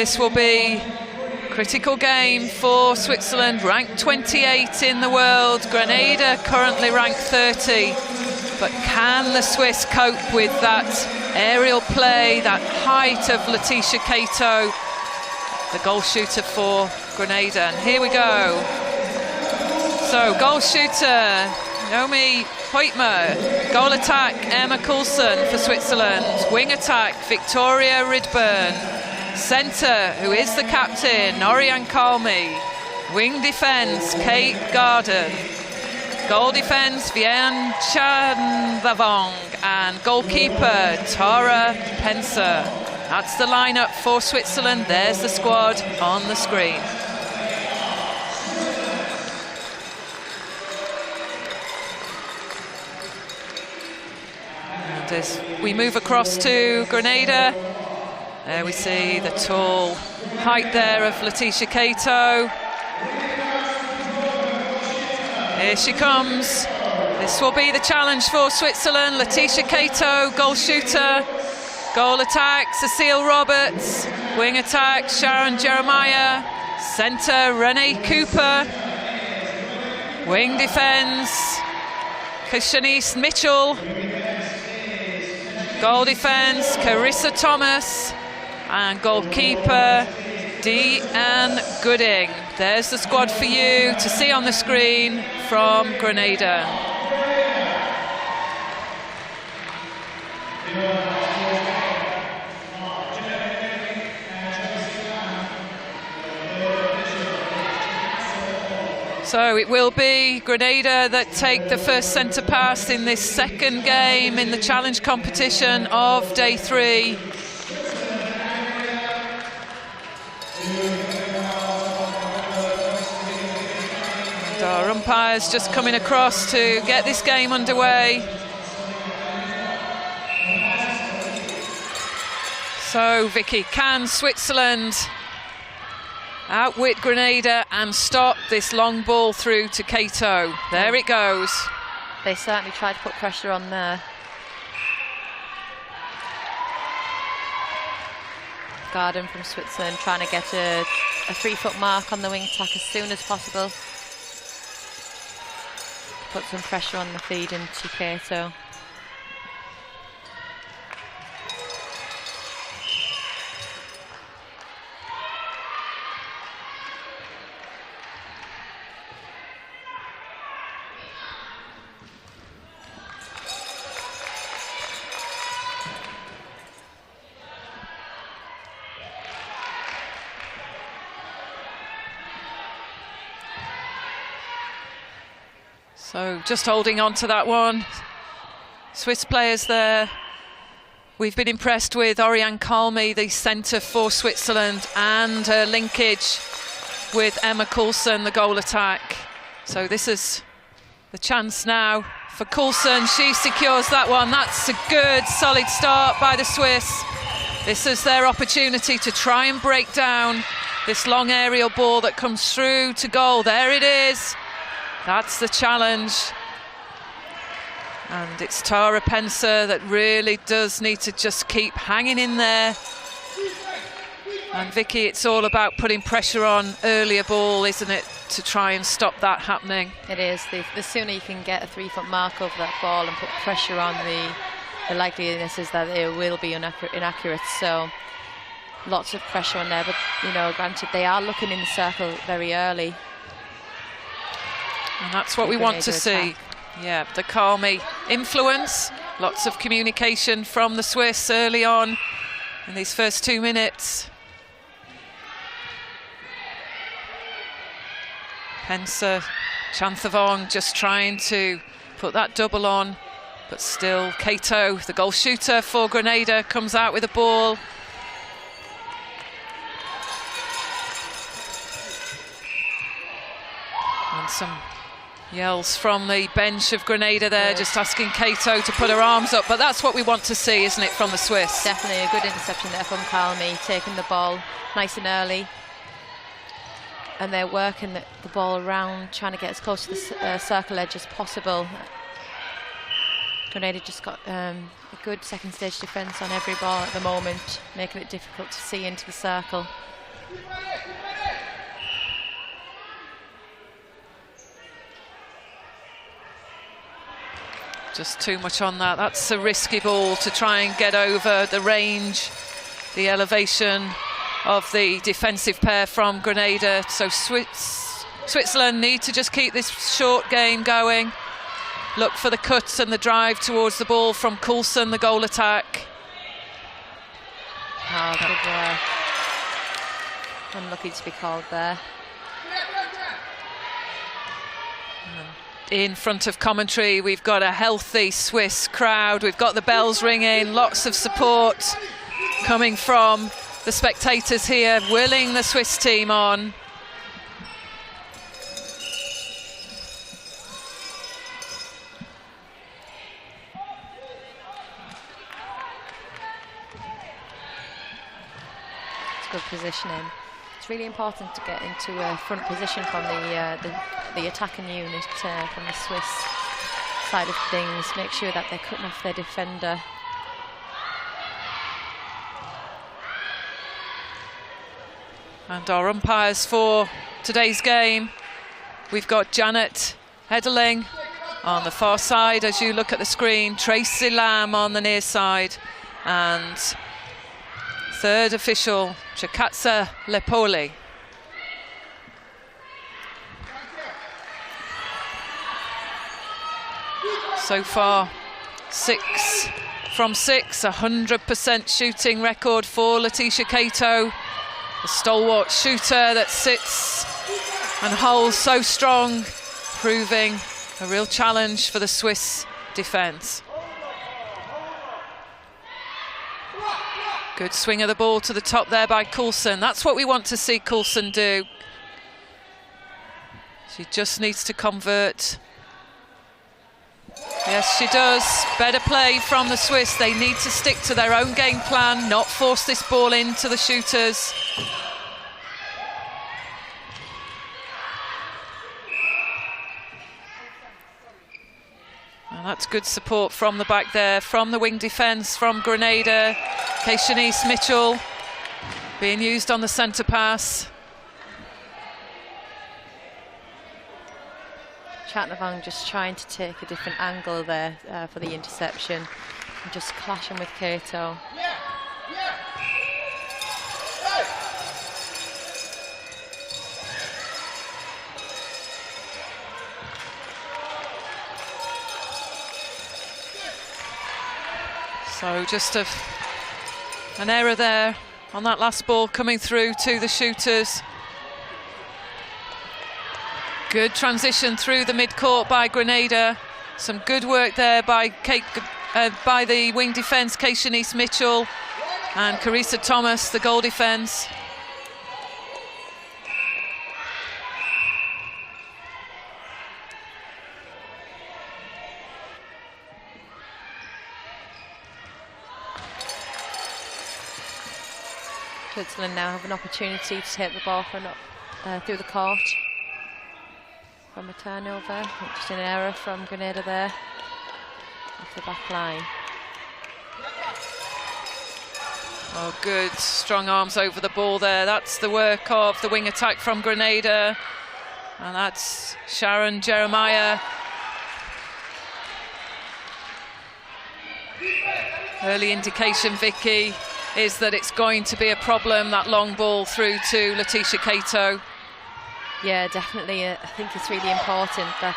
this will be a critical game for Switzerland, ranked 28 in the world. Grenada currently ranked 30. But can the Swiss cope with that aerial play, that height of Letitia Cato, the goal shooter for Grenada? And here we go. So goal shooter, Naomi Hoytmer. Goal attack, Emma Coulson for Switzerland. Wing attack, Victoria Ridburn. Centre, who is the captain, Oriane Kalmi. Wing defence, Kate Garden. Goal defence, Vian Chandavong, and goalkeeper, Tara Pencer. That's the lineup for Switzerland. There's the squad on the screen. And as we move across to Grenada, there we see the tall height there of Letitia Cato. Here she comes. This will be the challenge for Switzerland. Letitia Cato, goal shooter. Goal attack, Cecile Roberts. Wing attack, Sharon Jeremiah. Centre, Renee Cooper. Wing defence, Shanice Mitchell. Goal defence, Carissa Thomas. And goalkeeper, Deanne Gooding. There's the squad for you to see on the screen from Grenada. So it will be Grenada that take the first centre pass in this second game in the challenge competition of day 3. And our umpires just coming across to get this game underway. So Vicky, can Switzerland outwit Grenada and stop this long ball through to Cato? There it goes. They certainly tried to put pressure on there. Garden from Switzerland trying to get a 3-foot mark on the wing attack as soon as possible. Put some pressure on the feed into Cato. So just holding on to that one. Swiss players there. We've been impressed with Oriane Kalmi, the centre for Switzerland, and her linkage with Emma Coulson, the goal attack. So this is the chance now for Coulson. She secures that one. That's a good, solid start by the Swiss. This is their opportunity to try and break down this long aerial ball that comes through to goal. There it is. That's the challenge. And it's Tara Pencer that really does need to just keep hanging in there. And Vicky, it's all about putting pressure on earlier ball, isn't it, to try and stop that happening? It is. The sooner you can get a 3-foot mark over that ball and put pressure on, the likeliness is that it will be inaccurate. So lots of pressure on there, but you know, granted, they are looking in the circle very early. And that's what we want to see. Yeah, the Kalmi influence. Lots of communication from the Swiss early on in these first 2 minutes. Pencer, Chanthavong just trying to put that double on, but still Cato, the goal shooter for Grenada, comes out with a ball. And some yells from the bench of Grenada there, just asking Cato to put her arms up. But that's what we want to see, isn't it, from the Swiss? Definitely a good interception there from Kalmi, taking the ball nice and early. And they're working the ball around, trying to get as close to the circle edge as possible. Grenada just got a good second stage defence on every ball at the moment, making it difficult to see into the circle. Just too much on that. That's a risky ball to try and get over the range, the elevation of the defensive pair from Grenada. So Switzerland need to just keep this short game going. Look for the cuts and the drive towards the ball from Coulson, the goal attack. Oh, good work. Unlucky to be called there. In front of commentary, we've got a healthy Swiss crowd. We've got the bells ringing, lots of support coming from the spectators here, willing the Swiss team on. It's good positioning. It's really important to get into a front position from the attacking unit from the Swiss side of things. Make sure that they're cutting off their defender. And our umpires for today's game, we've got Janet Hedeling on the far side as you look at the screen, Tracy Lamb on the near side, and third official, Chikatsa Lepoli. So far, 6 from 6, 100% shooting record for Letitia Cato, the stalwart shooter that sits and holds so strong, proving a real challenge for the Swiss defence. Good swing of the ball to the top there by Coulson. That's what we want to see Coulson do. She just needs to convert. Yes, she does. Better play from the Swiss. They need to stick to their own game plan, not force this ball into the shooters. And that's good support from the back there, from the wing defence, from Grenada. Shanice Mitchell being used on the centre pass. Chatnavong just trying to take a different angle there for the interception, and just clashing with Cato. So just an error there on that last ball coming through to the shooters. Good transition through the mid-court by Grenada. Some good work there by the wing defence, Shanice Mitchell and Carissa Thomas, the goal defence. Switzerland now have an opportunity to take the ball through the court from a turnover. Just an error from Grenada there off the back line. Oh, good strong arms over the ball there. That's the work of the wing attack from Grenada, and that's Sharon Jeremiah. Early indication, Vicky, is that it's going to be a problem, that long ball through to Letitia Cato. Yeah, definitely. I think it's really important that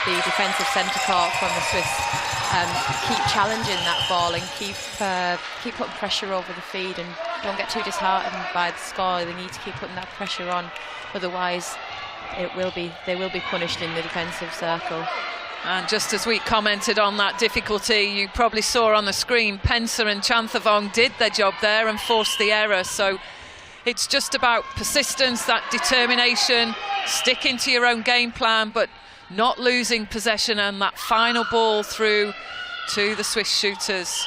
the defensive centre court from the Swiss keep challenging that ball and keep putting pressure over the feed, and don't get too disheartened by the score. They need to keep putting that pressure on, otherwise they will be punished in the defensive circle. And just as we commented on that difficulty, you probably saw on the screen, Pencer and Chanthavong did their job there and forced the error. So it's just about persistence, that determination, sticking to your own game plan, but not losing possession, and that final ball through to the Swiss shooters.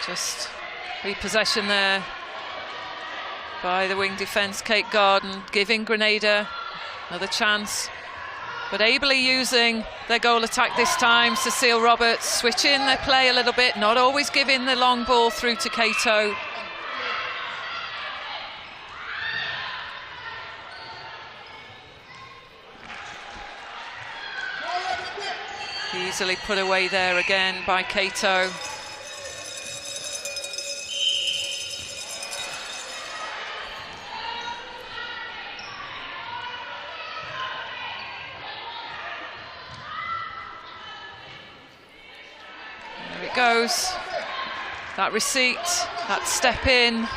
Just repossession there by the wing defence. Kate Garden giving Grenada another chance, but ably using their goal attack this time. Cecile Roberts switching their play a little bit, not always giving the long ball through to Cato. Easily put away there again by Cato. There it goes. That receipt, that step in,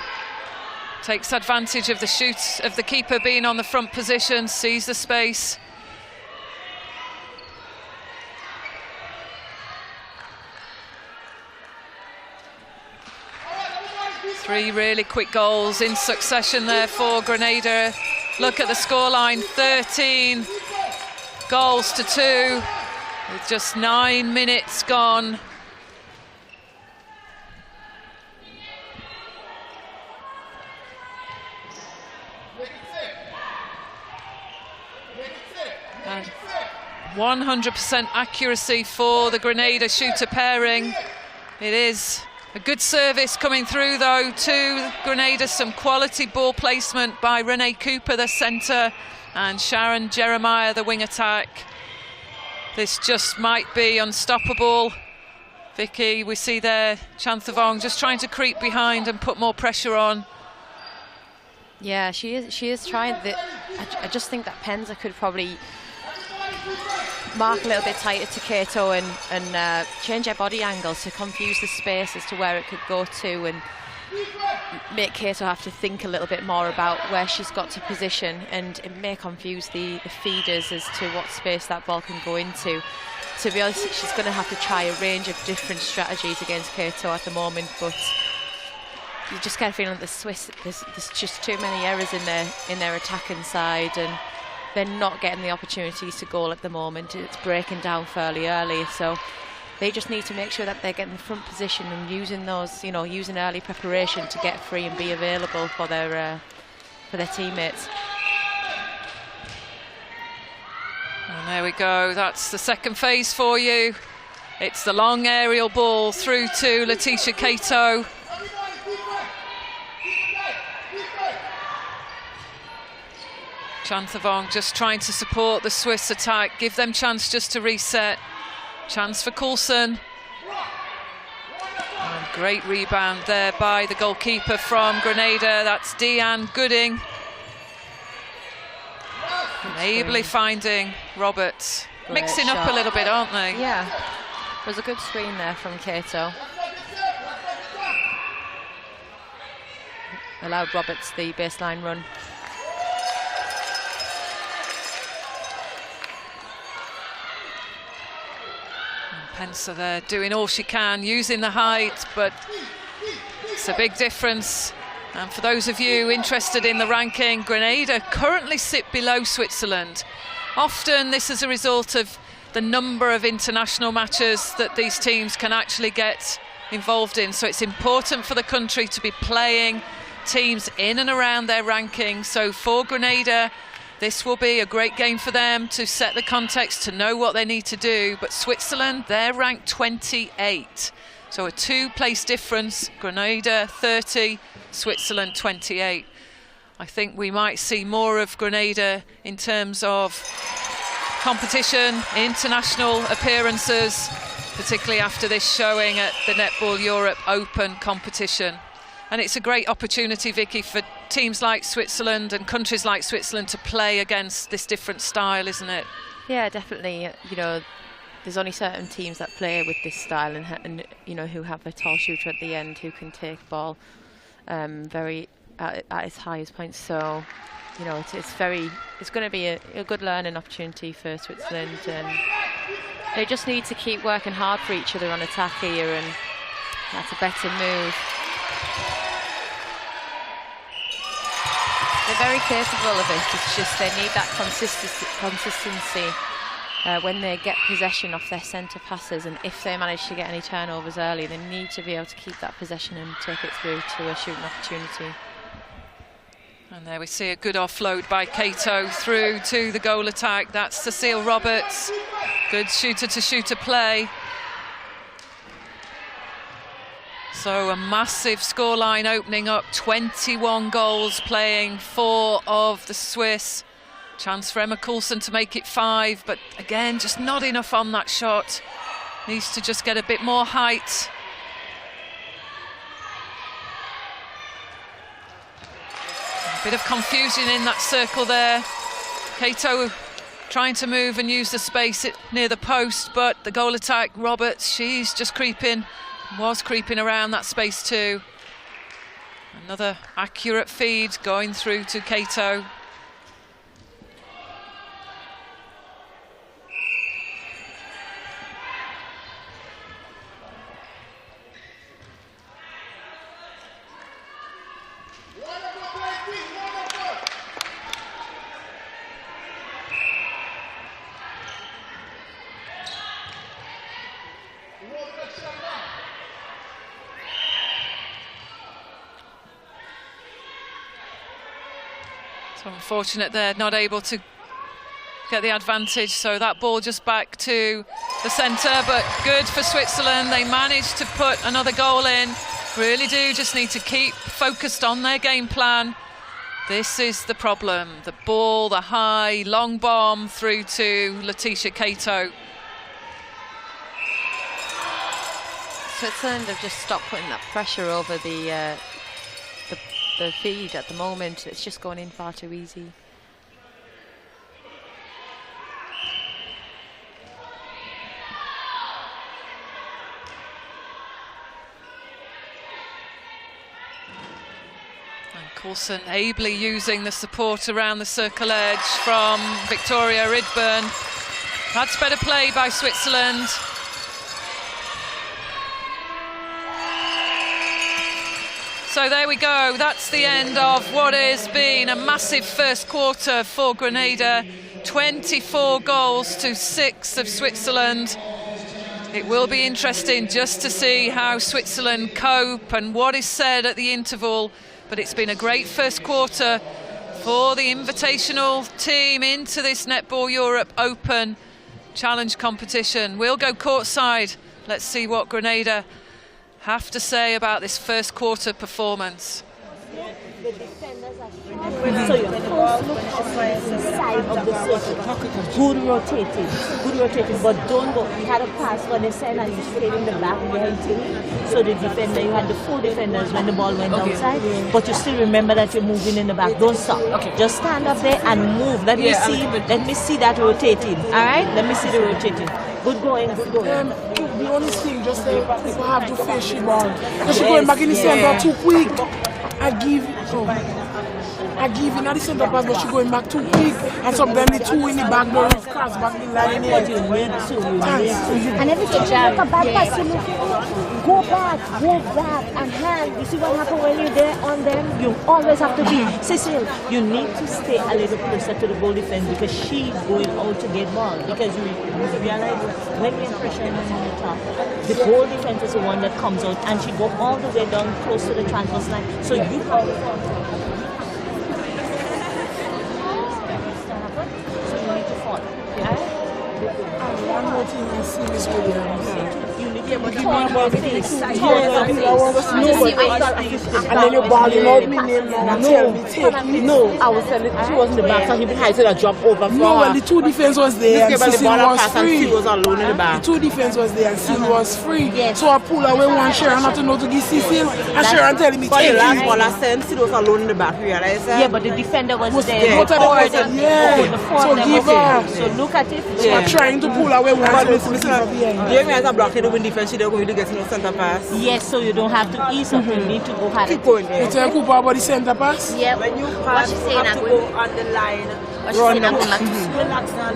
takes advantage of the shoot of the keeper being on the front position, sees the space. Three really quick goals in succession there for Grenada. Look at the scoreline, 13 goals to 2 with just 9 minutes gone. And 100% accuracy for the Grenada shooter pairing. It is a good service coming through though to Grenada, some quality ball placement by Renee Cooper, the centre, and Sharon Jeremiah, the wing attack. This just might be unstoppable. Vicky, we see there Chanthavong just trying to creep behind and put more pressure on. Yeah, she is trying. I just think that Penza could probably mark a little bit tighter to Cato and change her body angle to confuse the space as to where it could go to, and make Cato have to think a little bit more about where she's got to position, and it may confuse the feeders as to what space that ball can go into. To be honest, she's going to have to try a range of different strategies against Cato at the moment, but you just get a feeling that the Swiss, there's just too many errors in their attacking side, and they're not getting the opportunities to goal at the moment. It's breaking down fairly early, so they just need to make sure that they're getting the front position and using those, using early preparation to get free and be available for their teammates. And there we go. That's the second phase for you. It's the long aerial ball through to Letitia Cato. Chanthavong just trying to support the Swiss attack, give them chance just to reset. Chance for Coulson. And great rebound there by the goalkeeper from Grenada. That's Deanne Gooding. Ably finding Roberts. Great Mixing shot. up a little bit, aren't they? Yeah, it was a good screen there from Cato. Allowed Roberts the baseline run. Pensa there doing all she can, using the height, but it's a big difference. And for those of you interested in the ranking, Grenada currently sit below Switzerland. Often this is a result of the number of international matches that these teams can actually get involved in. So it's important for the country to be playing teams in and around their ranking. So for Grenada, this will be a great game for them to set the context, to know what they need to do. But Switzerland, they're ranked 28. So a 2-place difference. Grenada 30, Switzerland 28. I think we might see more of Grenada in terms of competition, international appearances, particularly after this showing at the Netball Europe Open competition. And it's a great opportunity, Vicky, for teams like Switzerland and countries like Switzerland to play against this different style, isn't it? Yeah, definitely. There's only certain teams that play with this style and who have a tall shooter at the end who can take ball very at its highest point. So, it's going to be a good learning opportunity for Switzerland, and they just need to keep working hard for each other on attack here, and that's a better move. They're very capable of it. It's just they need that consistency when they get possession off their centre passes, and if they manage to get any turnovers early, they need to be able to keep that possession and take it through to a shooting opportunity. And there we see a good offload by Cato through to the goal attack. That's Cecile Roberts. Good shooter-to-shooter play. So a massive scoreline opening up, 21 goals playing 4 of the Swiss. Chance for Emma Coulson to make it 5, but again, just not enough on that shot. Needs to just get a bit more height. A bit of confusion in that circle there. Cato trying to move and use the space near the post, but the goal attack, Roberts, she's just creeping, was creeping around that space too. Another accurate feed going through to Cato. So unfortunate they're not able to get the advantage, so that ball just back to the centre, but good for Switzerland. They managed to put another goal in. Really do just need to keep focused on their game plan. This is the problem. The ball, the high, long bomb through to Letitia Cato. Switzerland have just stopped putting that pressure over the feed at the moment. It's just going in far too easy. And Coulson ably using the support around the circle edge from Victoria Ridburn. That's better play by Switzerland. So there we go, that's the end of what has been a massive first quarter for Grenada. 24 goals to 6 of Switzerland. It will be interesting just to see how Switzerland cope and what is said at the interval. But it's been a great first quarter for the invitational team into this Netball Europe Open Challenge competition. We'll go courtside. Let's see what Grenada have to say about this first quarter performance. The defenders are strong. So you first look at the side of the circle. Good rotating, but don't go. We had a pass for the center and you stayed in the back behind him. So the defender, you had the 4 defenders when the ball went outside, but you still remember that you're moving in the back. Don't stop. Okay. Just stand up there and move. Let me see that rotating. All right? Let me see the rotating. Good going. The only thing, just people have to face she ball. Because she going back in the center too quick. I give in the center pass, but she going back too quick. And sometimes the 2 in the back door is cross back the line. And every time you make a bad pass, you go back and hand. You see what happens when you're there on them? You always have to be, Cecile, you need to stay a little closer to the goal defense because she's going out to get ball. Because you realize when you're pressuring on the top, the goal defense is the one that comes out and she go all the way down close to the transverse line. So you have one more thing I see this video. And then you're balling out me name now and tell me take me. No, I was telling she was in the back, so he behind said I jump over from no, well, the 2 defense was there and Cecile was free. She was alone in the back. The 2 defense was there and Cecile was free. So I pull away one Sharon not to know to give Cecile and Sharon telling me but take the last me. ball I sent, Cecile was alone in the back, realize that? yeah, but the defender was there. Both of them was there. Okay, the 4 So of them give were her. there. So look at it. So I'm trying to pull away one. But listen, Jamie has a block in the wing defense, they're going to get no center pass. Yes, so you don't have to ease up. You need to go hard. Keep going. You tell Cooper about the center pass? Yeah. When you pass, you have to go on the line. Run them. Relax now.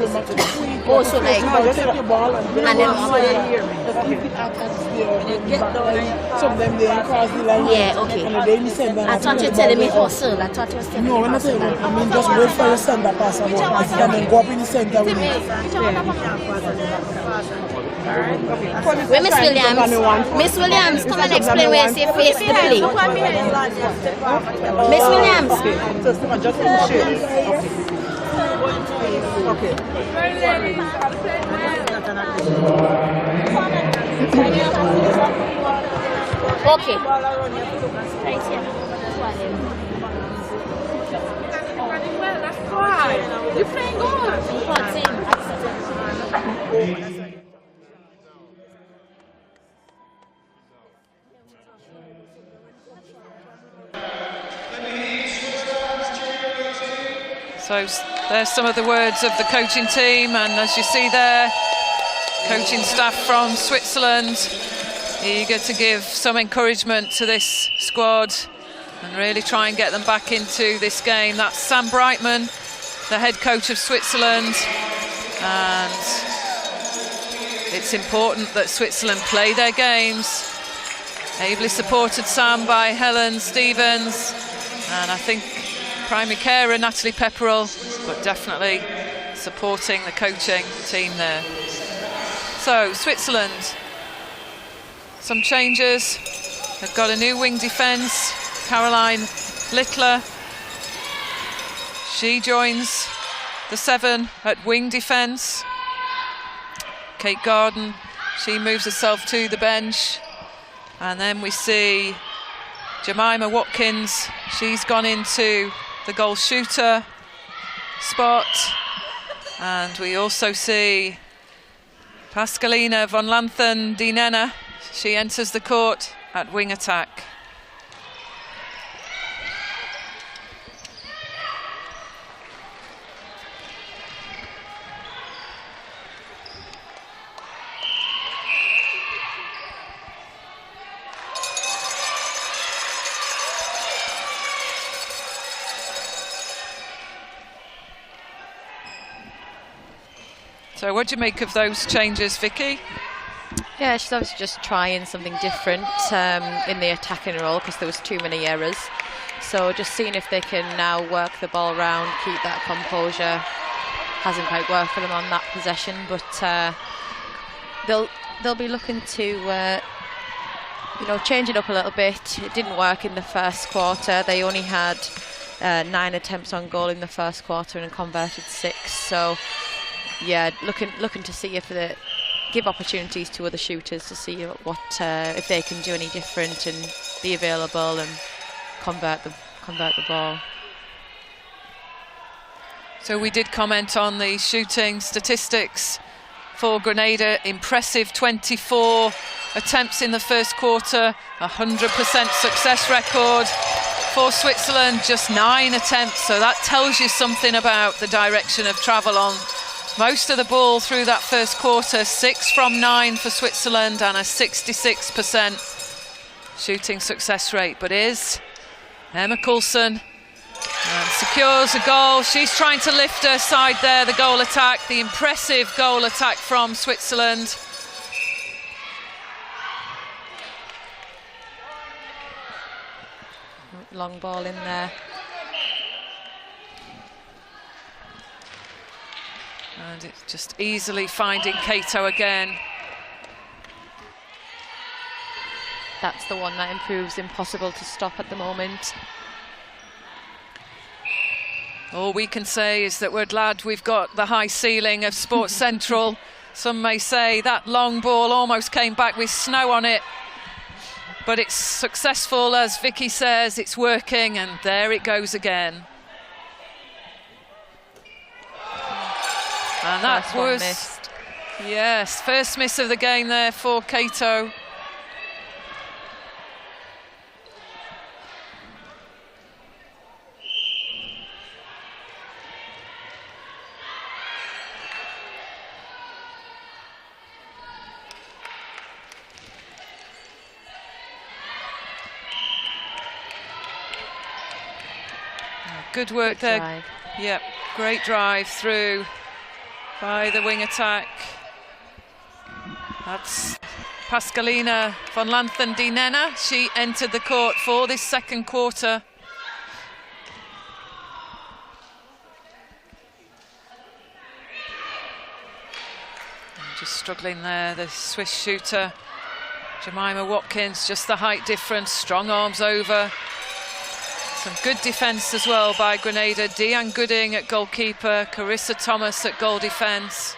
Oh, so like, Just take the ball and and then just keep it at there. Some of them they cross the line. yeah, okay. And then you send them. I thought you were telling me hustle. I thought you were telling me No, when I say I mean just wait for your center pass and then go up in the center with it. Where Miss Williams? Miss Williams, come and explain where you say face the play. Miss Williams. So Stefan, just push it. Okay. Okay. You're playing good. So there's some of the words of the coaching team, and as you see there, coaching staff from Switzerland eager to give some encouragement to this squad and really try and get them back into this game. That's Sam Brightman, the head coach of Switzerland, and it's important that Switzerland play their games. Ably supported Sam by Helen Stevens, and I think primary carer Natalie Pepperell, but definitely supporting the coaching team there. So Switzerland, some changes. They've got a new wing defence, Caroline Littler. She joins the 7 at wing defence. Kate Garden, she moves herself to the bench. And then we see Jemima Watkins, she's gone into the goal shooter spot. And we also see Pascalina von Lanthen Dinena, she enters the court at wing attack. So what do you make of those changes, Vicky? Yeah, she's obviously just trying something different in the attacking role because there was too many errors. So just seeing if they can now work the ball around, keep that composure. Hasn't quite worked for them on that possession, but they'll be looking to change it up a little bit. It didn't work in the first quarter. They only had 9 attempts on goal in the first quarter and converted 6. So yeah, looking to see if they give opportunities to other shooters to see what if they can do any different and be available and convert the ball. So we did comment on the shooting statistics for Grenada. Impressive 24 attempts in the first quarter, 100% success record. For Switzerland, just 9 attempts, so that tells you something about the direction of travel on most of the ball through that first quarter. 6 from 9 for Switzerland and a 66% shooting success rate. But is Emma Coulson and secures a goal. She's trying to lift her side there, the goal attack, the impressive goal attack from Switzerland. Long ball in there. And it's just easily finding Cato again. That's the one that improves. Impossible to stop at the moment. All we can say is that we're glad we've got the high ceiling of Sports Central. Some may say that long ball almost came back with snow on it. But it's successful, as Vicky says, it's working, and there it goes again. And that First one was missed. Yes, first miss of the game there for Cato. good work there. Drive. Yep, great drive through by the wing attack. That's Pascalina von Lanthen de Nena. She entered the court for this second quarter. And just struggling there, the Swiss shooter Jemima Watkins, just the height difference, strong arms over. Some good defence as well by Grenada. Deanne Gooding at goalkeeper, Carissa Thomas at goal defence.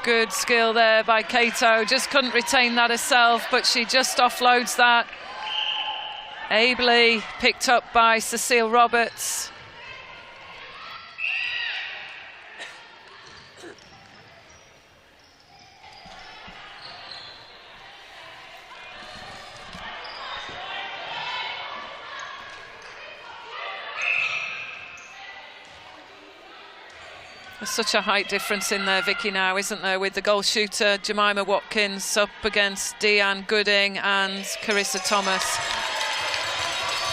Good skill there by Cato, just couldn't retain that herself, but she just offloads that. Ably picked up by Cecile Roberts. There's such a height difference in there, Vicky, now, isn't there, with the goal shooter Jemima Watkins up against Deanne Gooding and Carissa Thomas.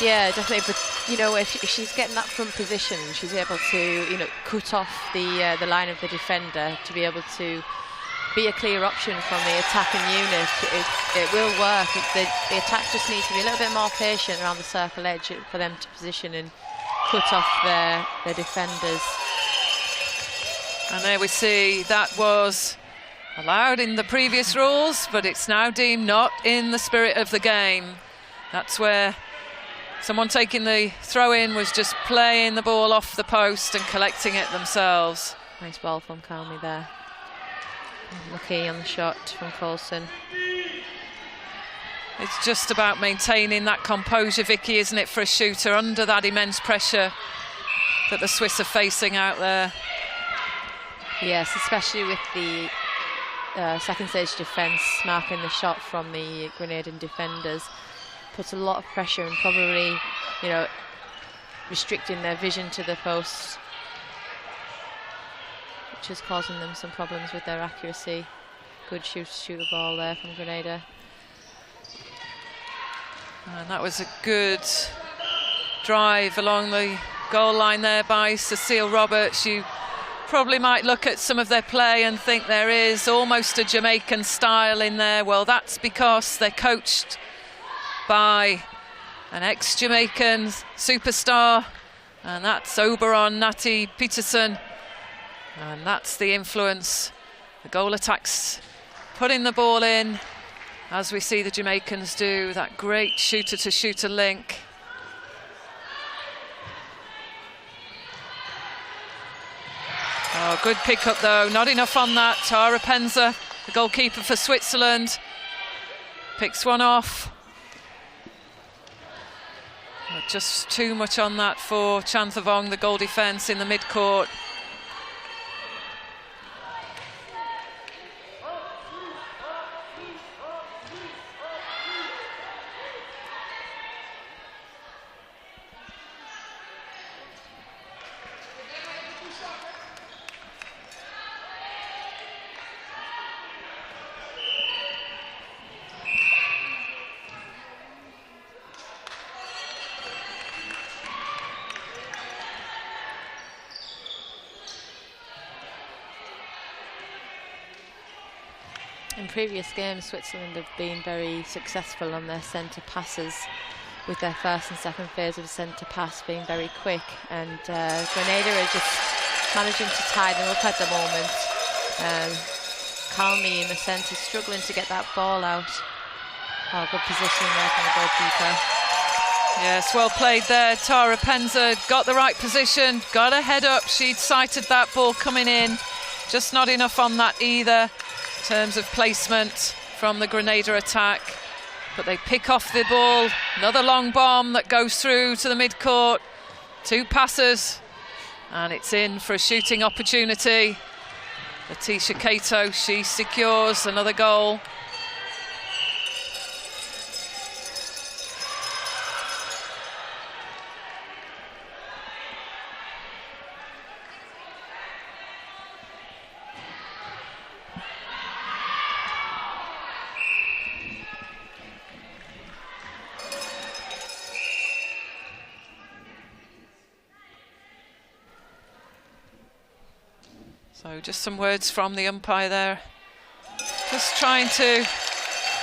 Yeah, definitely. But you know, if she's getting that front position, she's able to, you know, cut off the line of the defender to be able to be a clear option from the attacking unit. It will work. The attack just needs to be a little bit more patient around the circle edge for them to position and cut off their defenders. And there we see that was allowed in the previous rules, but it's now deemed not in the spirit of the game. That's where someone taking the throw in was just playing the ball off the post and collecting it themselves. Nice ball from Calmy there. Lucky on the shot from Coulson. It's just about maintaining that composure, Vicky, isn't it, for a shooter under that immense pressure that the Swiss are facing out there. Yes, especially with the second stage defence marking the shot from the Grenadian defenders. Puts a lot of pressure and probably, you know, restricting their vision to the post, which is causing them some problems with their accuracy. Good shoot the ball there from Grenada. And that was a good drive along the goal line there by Cecile Roberts. You probably might look at some of their play and think there is almost a Jamaican style in there. Well, that's because they're coached by an ex-Jamaican superstar, and that's Oberon Natty Peterson, and that's the influence. The goal attacks putting the ball in, as we see the Jamaicans do, that great shooter-to-shooter link. Oh, good pick-up though, not enough on that. Tara Penza, the goalkeeper for Switzerland, picks one off. Just too much on that for Chanthavong, the goal defence in the mid-court. In previous games, Switzerland have been very successful on their centre passes, with their first and second phase of the centre pass being very quick, and Grenada are just managing to tie them up at the moment. Calmy in the centre, struggling to get that ball out. Oh, good positioning there from the goalkeeper. Yes, well played there. Tara Penza got the right position, got her head up. She'd sighted that ball coming in, just not enough on that either in terms of placement from the Grenada attack. But they pick off the ball. Another long bomb that goes through to the mid-court. Two passes, and it's in for a shooting opportunity. Letitia Cato, she secures another goal. So just some words from the umpire there. Just trying to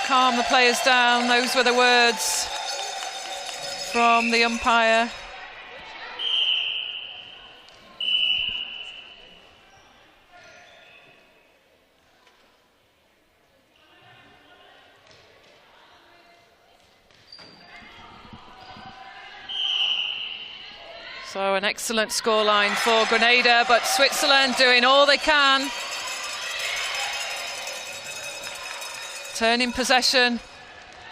calm the players down. Those were the words from the umpire. So an excellent scoreline for Grenada, but Switzerland doing all they can. Turning possession,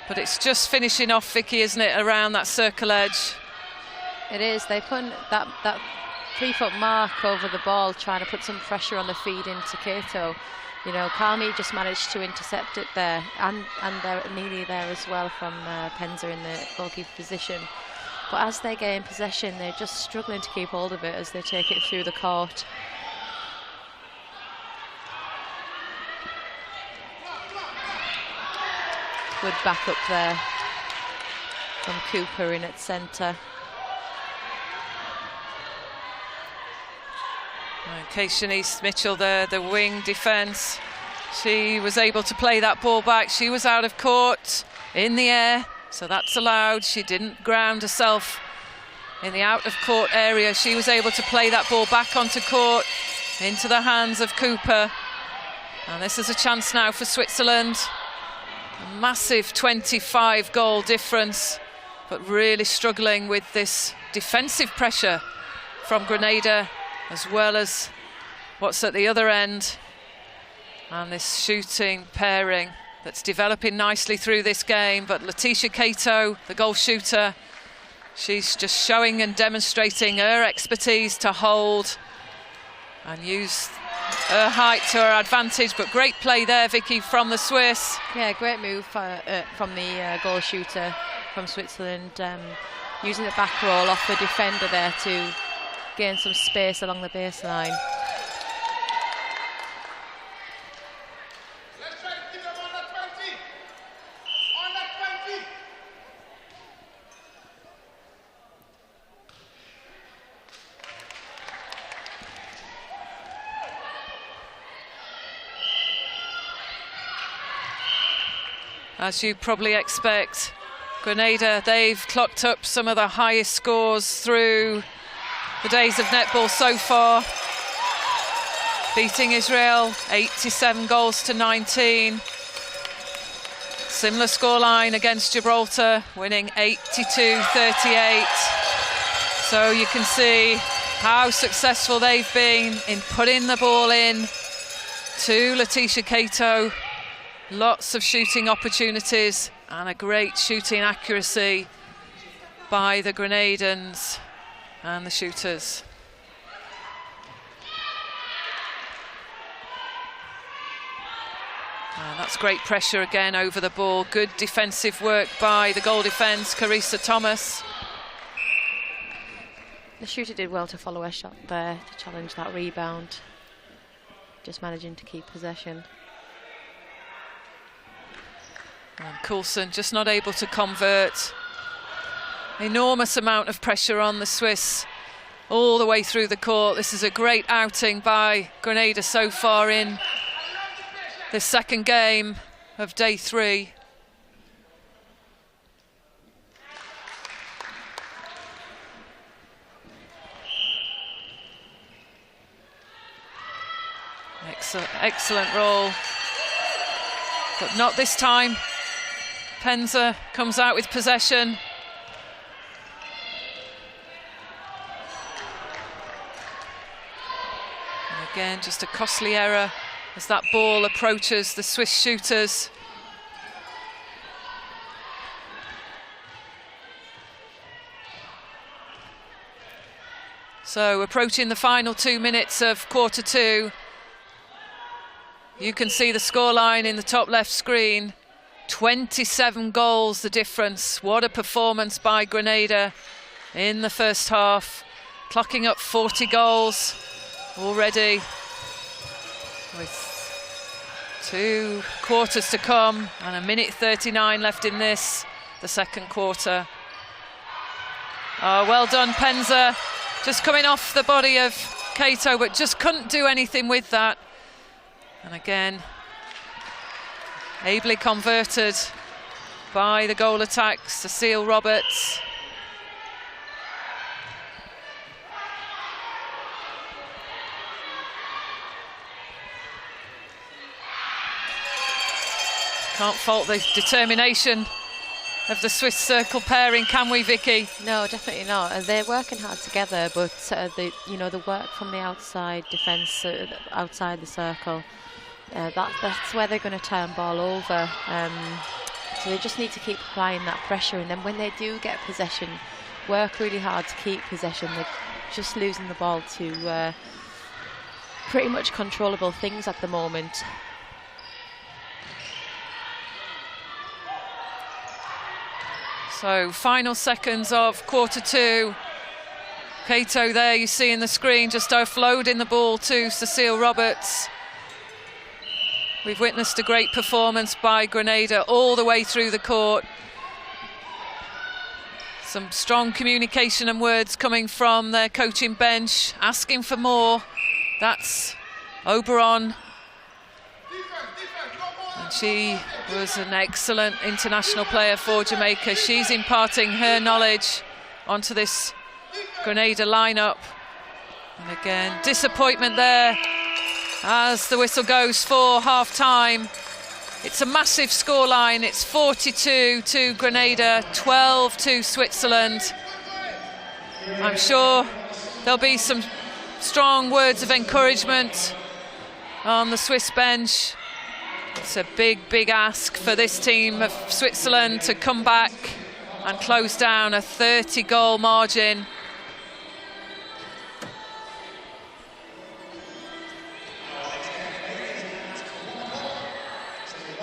but it's just finishing off, Vicky, isn't it, around that circle edge? It is. They put that 3-foot mark over the ball, trying to put some pressure on the feed into Cato. You know, Kalmi just managed to intercept it there, and they're nearly there as well from Penza in the goalkeeper position. But as they gain possession, they're just struggling to keep hold of it as they take it through the court. Good back up there from Cooper in at centre. Shanice Mitchell there, the wing defence. She was able to play that ball back. She was out of court in the air, so that's allowed. She didn't ground herself in the out of court area. She was able to play that ball back onto court into the hands of Cooper. And this is a chance now for Switzerland. A massive 25 goal difference, but really struggling with this defensive pressure from Grenada, as well as what's at the other end. And this shooting pairing that's developing nicely through this game. But Letitia Cato, the goal shooter, she's just showing and demonstrating her expertise to hold and use her height to her advantage. But great play there, Vicky, from the Swiss. Yeah, great move from the goal shooter from Switzerland, using the back roll off the defender there to gain some space along the baseline. As you probably expect, Grenada, they've clocked up some of the highest scores through the days of netball so far. Beating Israel 87 goals to 19. Similar scoreline against Gibraltar, winning 82-38. So you can see how successful they've been in putting the ball in to Letitia Cato. Lots of shooting opportunities and a great shooting accuracy by the Grenadans and the shooters. And that's great pressure again over the ball. Good defensive work by the goal defence, Carissa Thomas. The shooter did well to follow her shot there to challenge that rebound. Just managing to keep possession. And Coulson just not able to convert. Enormous amount of pressure on the Swiss all the way through the court. This is a great outing by Grenada so far in the second game of day 3. Excellent roll, but not this time. Penza comes out with possession. And again, just a costly error as that ball approaches the Swiss shooters. So approaching the final 2 minutes of quarter 2. You can see the scoreline in the top left screen. 27 goals the difference. What a performance by Grenada in the first half. Clocking up 40 goals already, with 2 quarters to come and 1:39 left in the second quarter. Oh, well done, Penza. Just coming off the body of Cato, but just couldn't do anything with that. And again, ably converted by the goal attack, Cecile Roberts. Can't fault the determination of the Swiss circle pairing, can we, Vicky? No, definitely not. They're working hard together, but the work from the outside defence, outside the circle, that's where they're going to turn ball over. So they just need to keep applying that pressure, and then when they do get possession, work really hard to keep possession. They're just losing the ball to pretty much controllable things at the moment. So final seconds of quarter 2. Cato there, you see in the screen, just offloading the ball to Cecile Roberts. We've witnessed a great performance by Grenada all the way through the court. Some strong communication and words coming from their coaching bench, asking for more. That's Oberon. And she was an excellent international player for Jamaica. She's imparting her knowledge onto this Grenada lineup. And again, disappointment there as the whistle goes for half-time. It's a massive scoreline. It's 42 to Grenada, 12 to Switzerland. I'm sure there'll be some strong words of encouragement on the Swiss bench. It's a big, big ask for this team of Switzerland to come back and close down a 30-goal margin.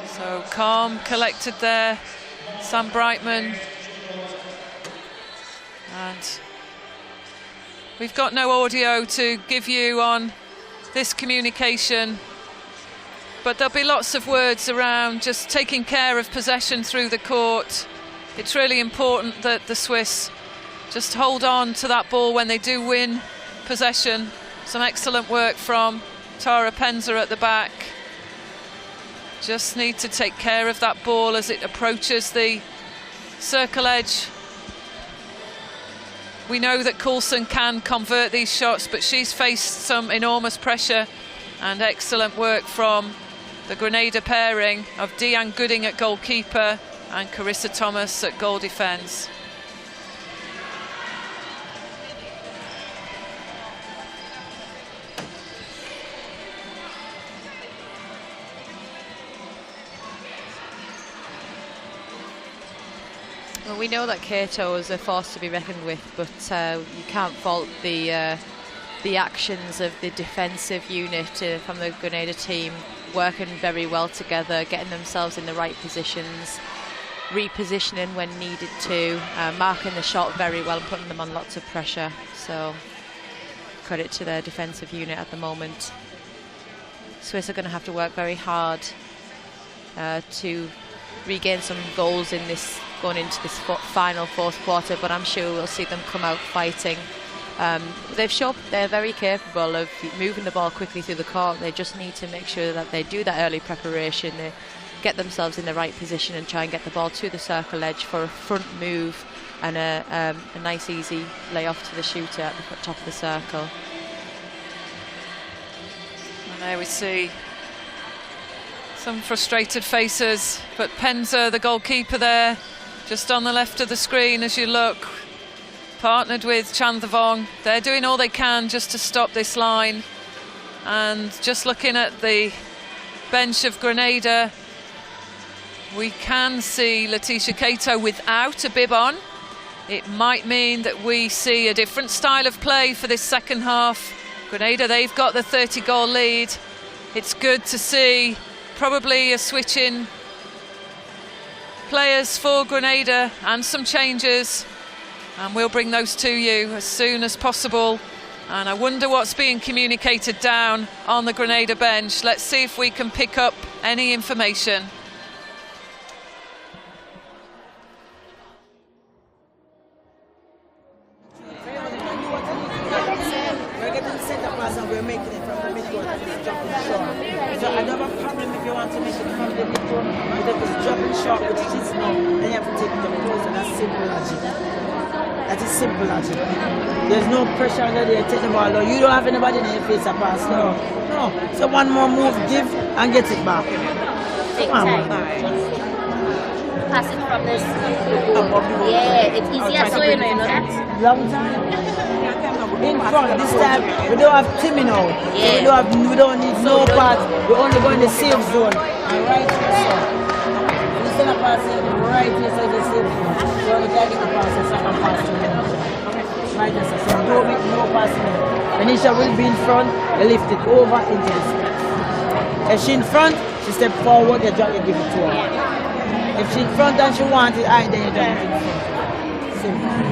So calm, collected there, Sam Brightman. And we've got no audio to give you on this communication, but there'll be lots of words around just taking care of possession through the court. It's really important that the Swiss just hold on to that ball when they do win possession. Some excellent work from Tara Penza at the back. Just need to take care of that ball as it approaches the circle edge. We know that Coulson can convert these shots, but she's faced some enormous pressure, and excellent work from the Grenada pairing of Deanne Gooding at goalkeeper and Carissa Thomas at goal defence. Well, we know that Cato is a force to be reckoned with, but you can't fault the actions of the defensive unit from the Grenada team, working very well together, getting themselves in the right positions, repositioning when needed to, marking the shot very well and putting them on lots of pressure. So credit to their defensive unit at the moment. Swiss are going to have to work very hard to regain some goals in this, going into this final fourth quarter, but I'm sure we'll see them come out fighting. They've shown they're very capable of moving the ball quickly through the court. They just need to make sure that they do that early preparation, they get themselves in the right position and try and get the ball to the circle edge for a front move and a nice easy layoff to the shooter at the top of the circle. And there we see some frustrated faces, but Penza, the goalkeeper there, just on the left of the screen as you look, partnered with Chandhavong. They're doing all they can just to stop this line. And just looking at the bench of Grenada, we can see Letitia Cato without a bib on. It might mean that we see a different style of play for this second half. Grenada, they've got the 30-goal lead. it's good to see probably a switch in players for Grenada and some changes, and we'll bring those to you as soon as possible. And I wonder what's being communicated down on the Grenada bench. Let's see if we can pick up any information. We're getting set up as we're making it from the midcourt to the jumping shot. So I don't have a problem if you want to make it from the midcourt, but if it's jumping shot, which it is now, then you have to take it up close, and that's simple logic. That is simple logic. There's no pressure under there, take the ball down. You don't have anybody in your face to pass, no. No. So one more move, give, and get it back. Big Come on, time. Pass it from this. Yeah, it's easier so you know that. Long time. In front, this time we don't have Timmy now. Yeah. We don't need no part. We're only going to the safe zone. And right here, instead of passing right here, so the safe zone. So we can get the pass, so I can pass to him. Right here, so don't make no passing. Anisha will be in front, you lift it over into the space. If she's in front, she step forward, you drop, you give it to her. If she's in front and she wants it, then you drop it in front. Simple.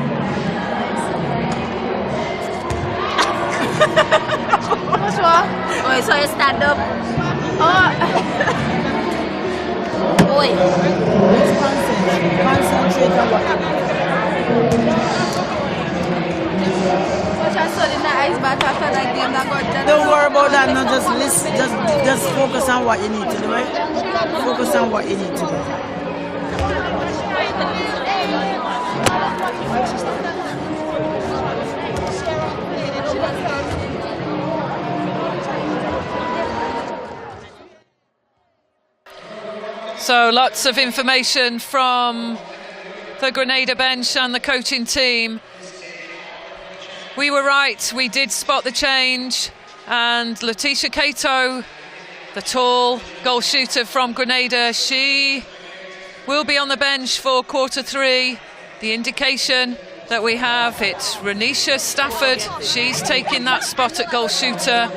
What's wrong? Oh, so you stand up. Oh. Boy. Let's concentrate on what you need. Don't worry about that, no, just listen, just focus on what you need to do, right? Focus on what you need to do. So lots of information from the Grenada bench and the coaching team. We were right, we did spot the change, and Letitia Cato, the tall goal shooter from Grenada, she will be on the bench for quarter three. The indication that we have, it's Renisha Stafford, she's taking that spot at goal shooter.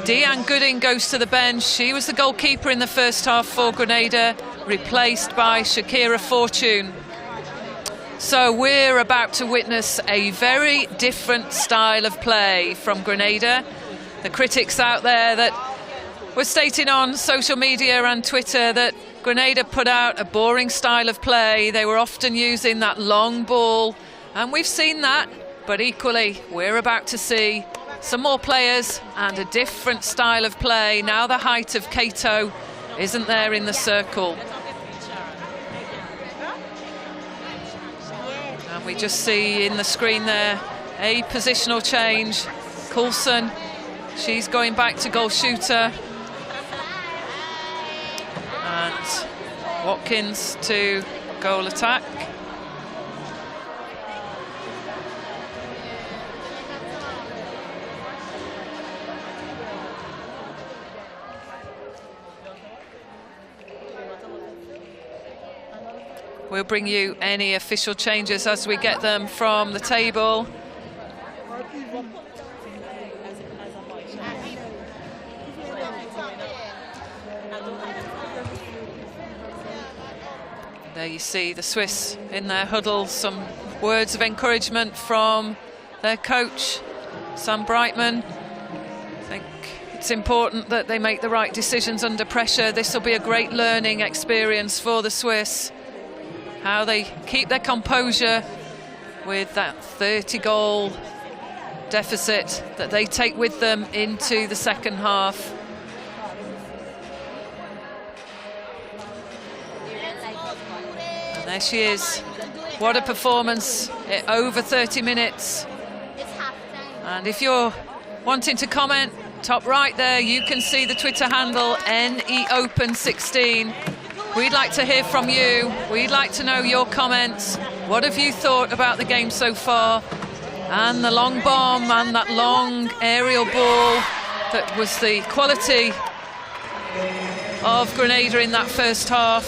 Deanne Gooding goes to the bench. She was the goalkeeper in the first half for Grenada, replaced by Shakira Fortune. So we're about to witness a very different style of play from Grenada. The critics out there that were stating on social media and Twitter that Grenada put out a boring style of play. They were often using that long ball, and we've seen that, but equally we're about to see some more players and a different style of play. Now the height of Cato isn't there in the circle. And we just see in the screen there a positional change. Coulson, she's going back to goal shooter. And Watkins to goal attack. We'll bring you any official changes as we get them from the table. There you see the Swiss in their huddle, some words of encouragement from their coach, Sam Brightman. I think it's important that they make the right decisions under pressure. This will be a great learning experience for the Swiss. How they keep their composure with that 30-goal deficit that they take with them into the second half. And there she is. What a performance, over 30 minutes. And if you're wanting to comment, top right there, you can see the Twitter handle NEOpen16. We'd like to hear from you. We'd like to know your comments. What have you thought about the game so far? And the long bomb and that long aerial ball that was the quality of Grenada in that first half.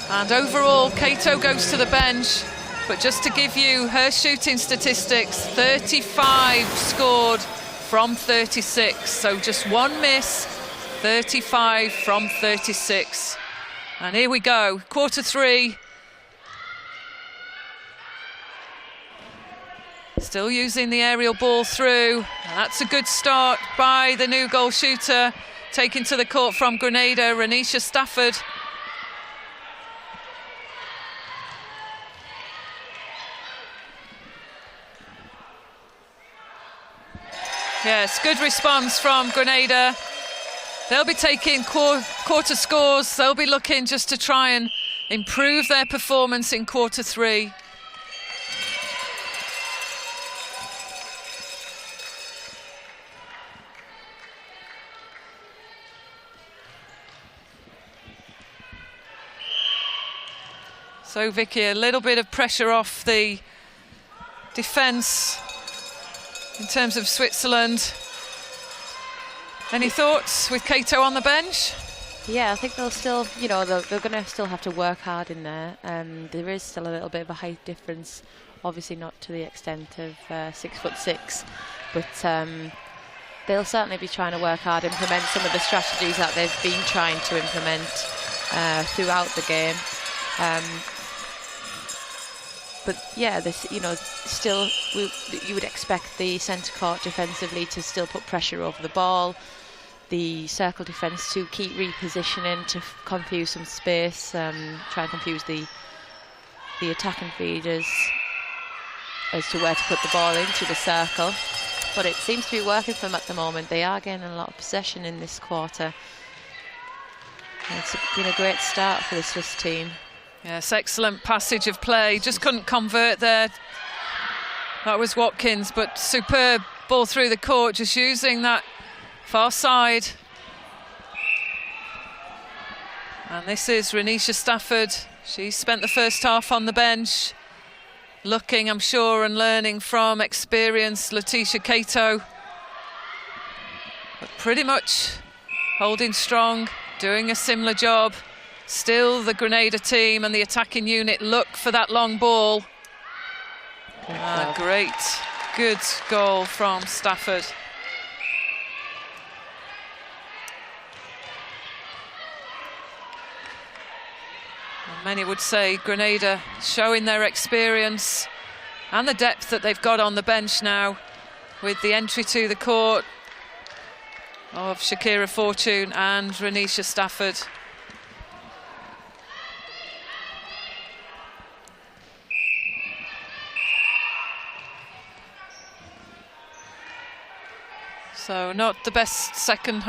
And overall, Cato goes to the bench. But just to give you her shooting statistics, 35 scored, from 36. So just one miss, 35 from 36. And here we go, quarter three. Still using the aerial ball through. And that's a good start by the new goal shooter. Taken to the court from Grenada, Renisha Stafford. Yes, good response from Grenada. They'll be taking quarter scores. They'll be looking just to try and improve their performance in quarter three. So Vicky, a little bit of pressure off the defence in terms of Switzerland. Any thoughts with Cato on the bench? Yeah, I think they'll still, you know, they're going to still have to work hard in there. There is still a little bit of a height difference, obviously not to the extent of 6'6", but they'll certainly be trying to work hard, implement some of the strategies that they've been trying to implement throughout the game. But yeah, this, you know, still you would expect the centre court defensively to still put pressure over the ball, the circle defence to keep repositioning to confuse some space, try and confuse the attacking feeders as to where to put the ball into the circle. But it seems to be working for them at the moment. They are gaining a lot of possession in this quarter. And it's been a great start for the Swiss team. Yes, excellent passage of play. Just couldn't convert there. That was Watkins, but superb ball through the court, just using that far side. And this is Renisha Stafford. She spent the first half on the bench, looking, I'm sure, and learning from experienced Letitia Cato. But pretty much holding strong, doing a similar job. Still the Grenada team and the attacking unit look for that long ball. Great, good goal from Stafford. And many would say Grenada showing their experience and the depth that they've got on the bench now, with the entry to the court of Shakira Fortune and Renisha Stafford. So not the best second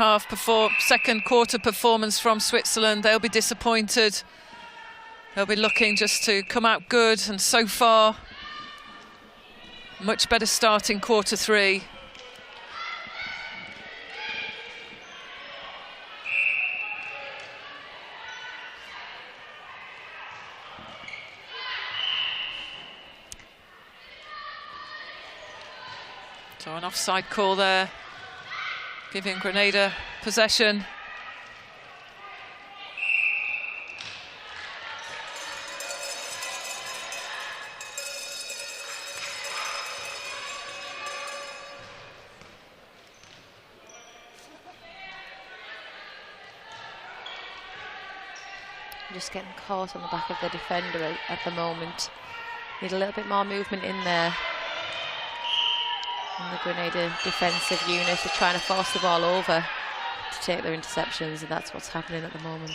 quarter performance from Switzerland. They'll be disappointed. They'll be looking just to come out good, and so far, much better start in quarter three. So an offside call there, giving Grenada possession. Just getting caught on the back of the defender at the moment. Need a little bit more movement in there. And the Grenada defensive unit are trying to force the ball over to take their interceptions, and that's what's happening at the moment.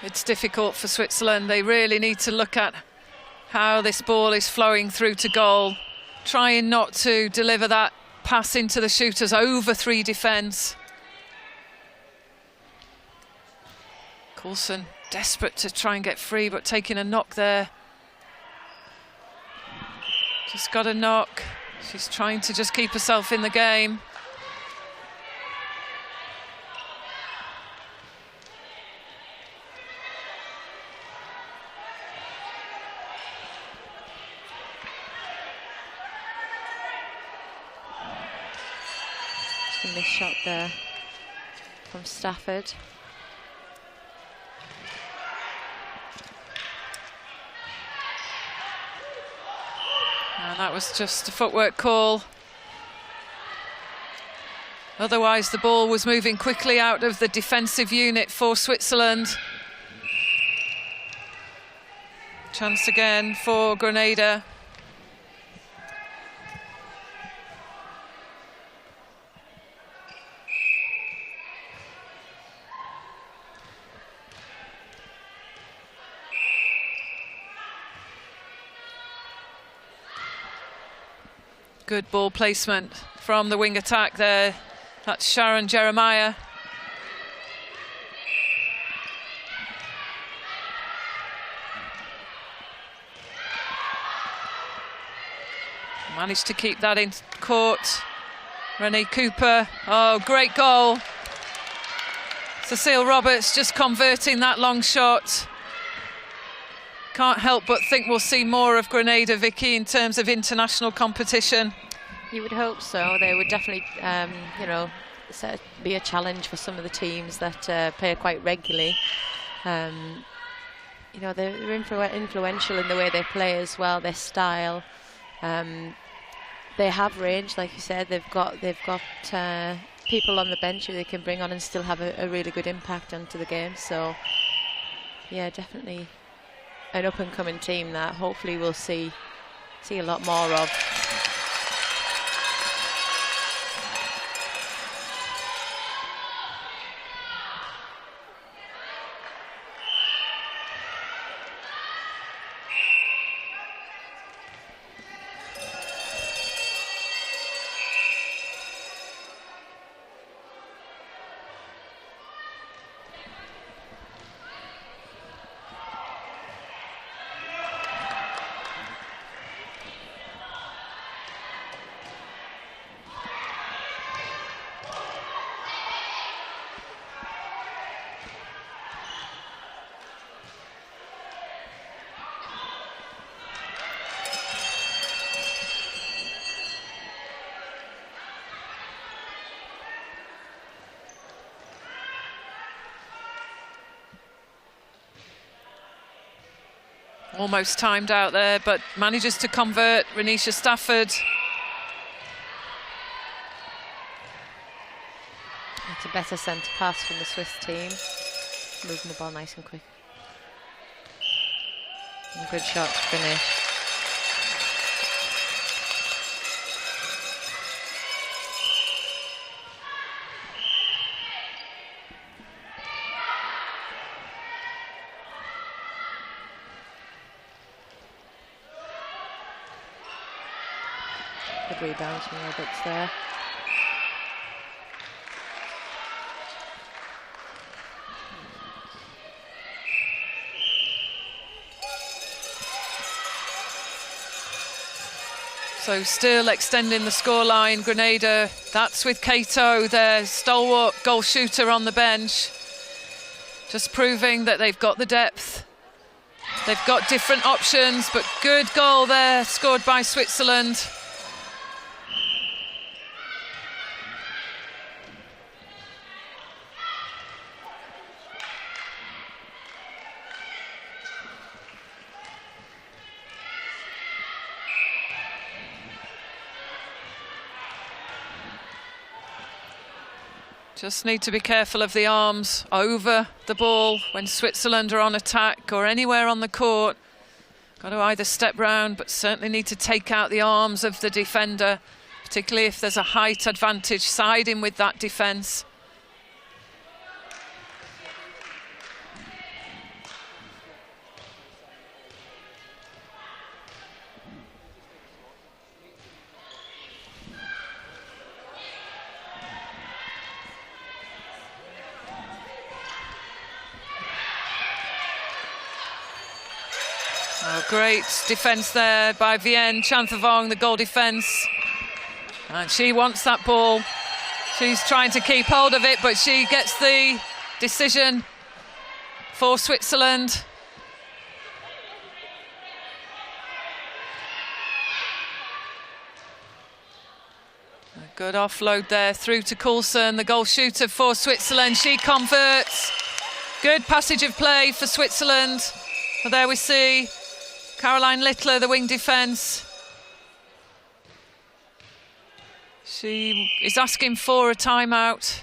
It's difficult for Switzerland. They really need to look at how this ball is flowing through to goal, trying not to deliver that pass into the shooters over three defence. Coulson desperate to try and get free, but taking a knock there. Just got a knock. She's trying to just keep herself in the game. Just a missed shot there from Stafford. And that was just a footwork call. Otherwise, the ball was moving quickly out of the defensive unit for Switzerland. Chance again for Grenada. Good ball placement from the wing attack there. That's Sharon Jeremiah. Managed to keep that in court. Renee Cooper, oh, great goal. Cecile Roberts just converting that long shot. Can't help but think we'll see more of Grenada, Vicky, in terms of international competition. You would hope so. They would definitely, you know, be a challenge for some of the teams that play quite regularly. You know, they're influential in the way they play as well, their style. They have range, like you said. They've got people on the bench who they can bring on and still have a really good impact onto the game. So, yeah, definitely an up-and-coming team that hopefully we'll see a lot more of. Almost timed out there, but manages to convert. Renisha Stafford. It's a better centre pass from the Swiss team. Moving the ball nice and quick. And good shot to finish. Good rebound from Roberts there. So still extending the scoreline, Grenada. That's with Cato, their stalwart goal shooter on the bench. Just proving that they've got the depth. They've got different options, but good goal there, scored by Switzerland. Just need to be careful of the arms over the ball when Switzerland are on attack or anywhere on the court. Got to either step round, but certainly need to take out the arms of the defender, particularly if there's a height advantage siding with that defence. Oh, great defence there by Vienne Chanthavong, the goal defence. And she wants that ball. She's trying to keep hold of it, but she gets the decision for Switzerland. A good offload there through to Coulson, the goal shooter for Switzerland. She converts. Good passage of play for Switzerland. Well, there we see Caroline Littler, the wing defence. She is asking for a timeout.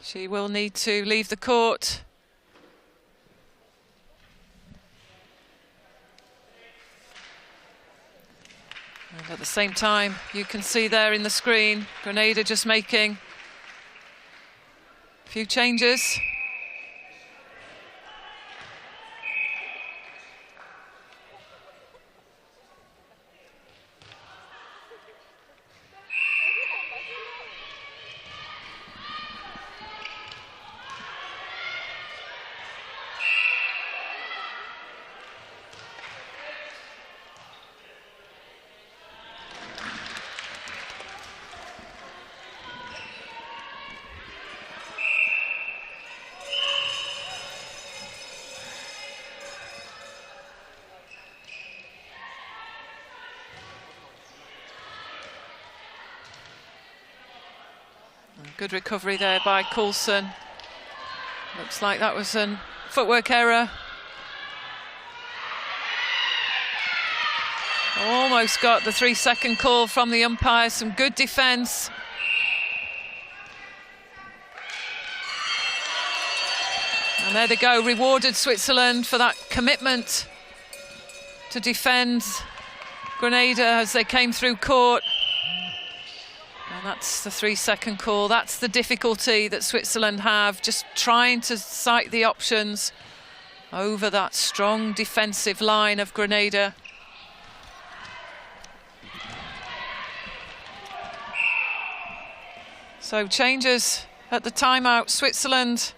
She will need to leave the court. And at the same time, you can see there in the screen, Grenada just making a few changes. Good recovery there by Coulson. Looks like that was a footwork error. Almost got the 3-second call from the umpire. Some good defence. And there they go, rewarded Switzerland for that commitment to defend Grenada as they came through court. And that's the 3-second call. That's the difficulty that Switzerland have, just trying to sight the options over that strong defensive line of Grenada. So changes at the timeout. Switzerland,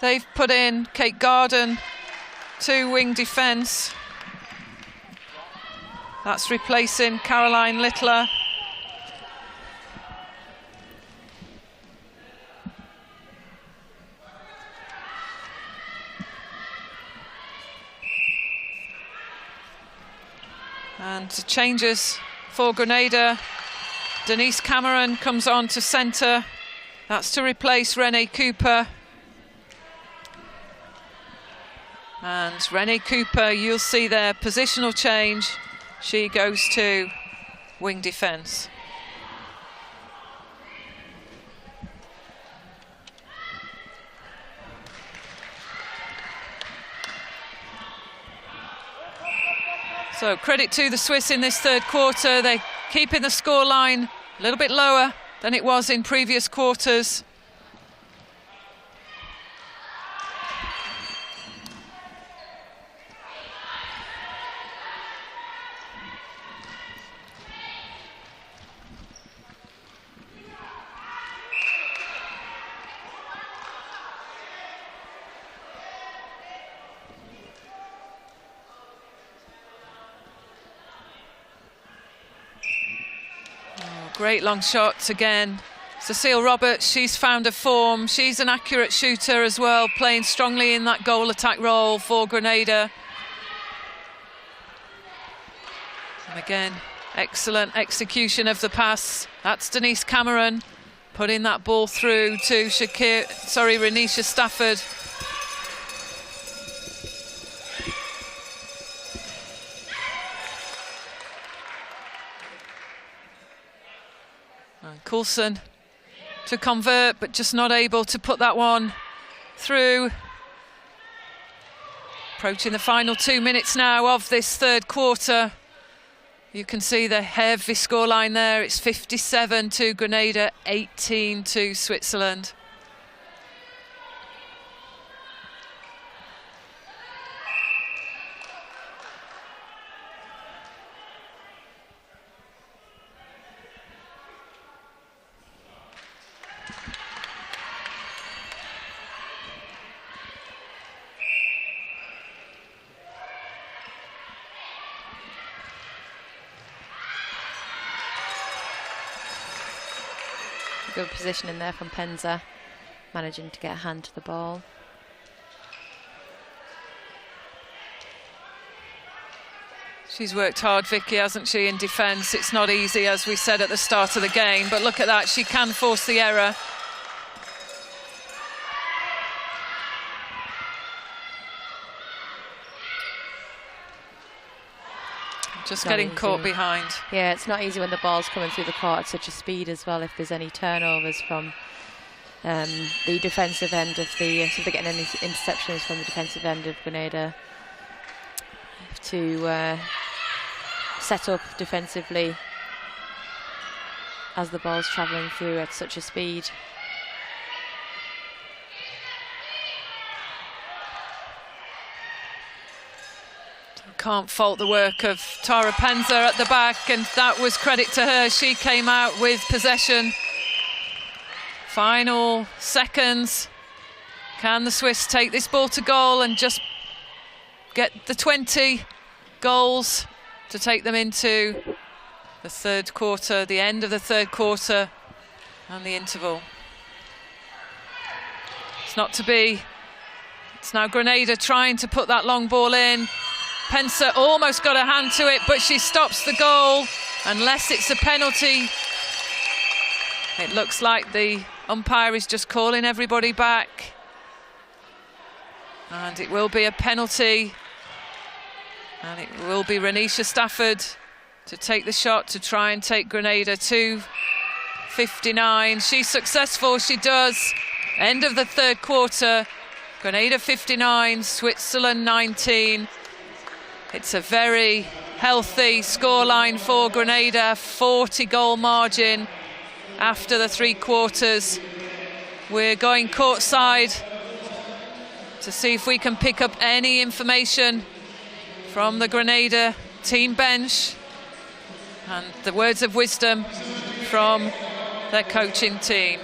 they've put in Kate Garden to wing defence. That's replacing Caroline Littler. And changes for Grenada. Denise Cameron comes on to centre. That's to replace Renee Cooper. And Renee Cooper, you'll see there, positional change. She goes to wing defence. So credit to the Swiss in this third quarter. They're keeping the scoreline a little bit lower than it was in previous quarters. Great long shots again. Cecile Roberts, she's found a form. She's an accurate shooter as well, playing strongly in that goal attack role for Grenada. And again, excellent execution of the pass. That's Denise Cameron putting that ball through to Renisha Stafford. Coulson to convert, but just not able to put that one through. Approaching the final 2 minutes now of this third quarter. You can see the heavy scoreline there. It's 57 to Grenada, 18 to Switzerland. Good position in there from Penza, managing to get a hand to the ball. She's worked hard, Vicky, hasn't she, in defence? It's not easy, as we said at the start of the game, but look at that, she can force the error. Just not getting easy. caught behind. Yeah, it's not easy when the ball's coming through the court at such a speed as well. If there's any turnovers from the defensive end of the, so if they're getting any interceptions from the defensive end of Grenada, to set up defensively as the ball's travelling through at such a speed. Can't fault the work of Tara Penza at the back, and that was credit to her. She came out with possession. Final seconds. Can the Swiss take this ball to goal and just get the 20 goals to take them into the third quarter, the end of the third quarter and the interval? It's not to be. It's now Grenada trying to put that long ball in. Penza almost got a hand to it, but she stops the goal. Unless it's a penalty, it looks like the umpire is just calling everybody back. And it will be a penalty. And it will be Renisha Stafford to take the shot to try and take Grenada to 59. She's successful, she does. End of the third quarter. Grenada 59, Switzerland 19. It's a very healthy scoreline for Grenada, 40-goal margin after the 3 quarters. We're going courtside to see if we can pick up any information from the Grenada team bench and the words of wisdom from their coaching team.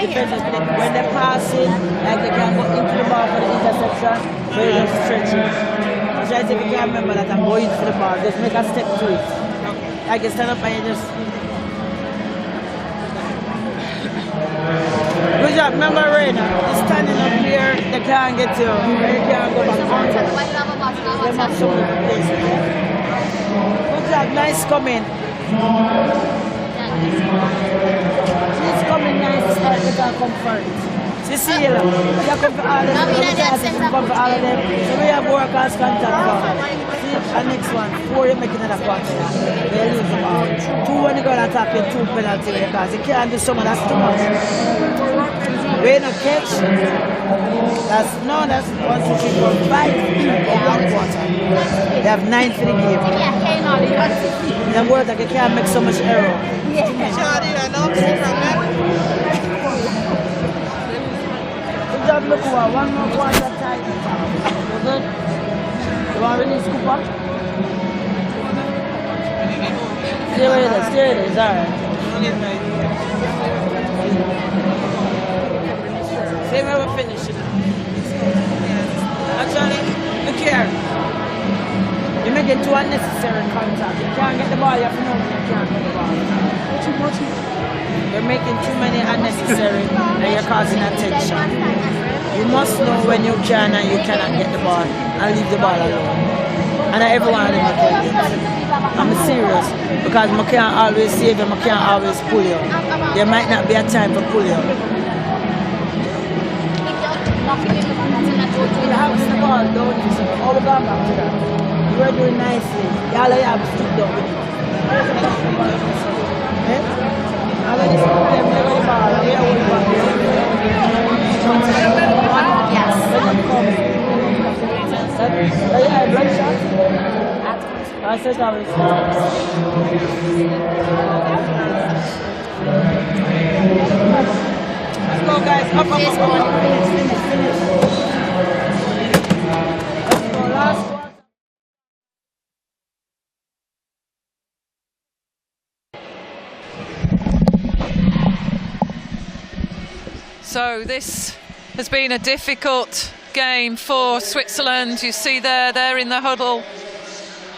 When they're passing, like they can go into the ball for the interception, they just stretch it. Just if you can remember that I'm going to the ball, just make a step to it. I can stand up and you just. Good job, remember Raina, you're standing up here, they can't get you. They can't go back on. They must show the place. Good job, nice coming. She's coming nice, start to come first. Cecilia, you come for all of them, come for all of them. So we have workers contact for. See, and next one, 4 you make another quarter. They lose the ball. 2 when you go and attack, you 2 penalty because you can't do some of that's too much. When you catch, that's 1, 2, 3, 4, 5 of 1 quarter. They have 9 for the game. Them words like you can't make so much error. Good job, look over. 1 more quarter time. Good. You want to release Cooper? Stay where it is, stay where it is, alright. Same way we're finishing. Actually, look here. You make it too unnecessary contact. You can't get the ball, you have to know when you can't get the ball. You're making too many unnecessary and you're causing attention. You must know when you can and you cannot get the ball and leave the ball alone. And everyone of them can get it. I'm serious because I can't always save you, I can't always pull you. There might not be a time for pull you. You have the ball, don't you? Oh, we're going back to that. You were doing nicely. Y'all have to stick down with it. All of this problem, never the ball. We are only back Yes. Yeah, blood shot. I said I was. Let's go, guys. Up. Finish. Let's go, last one. So this has been a difficult game for Switzerland. You see they're in the huddle.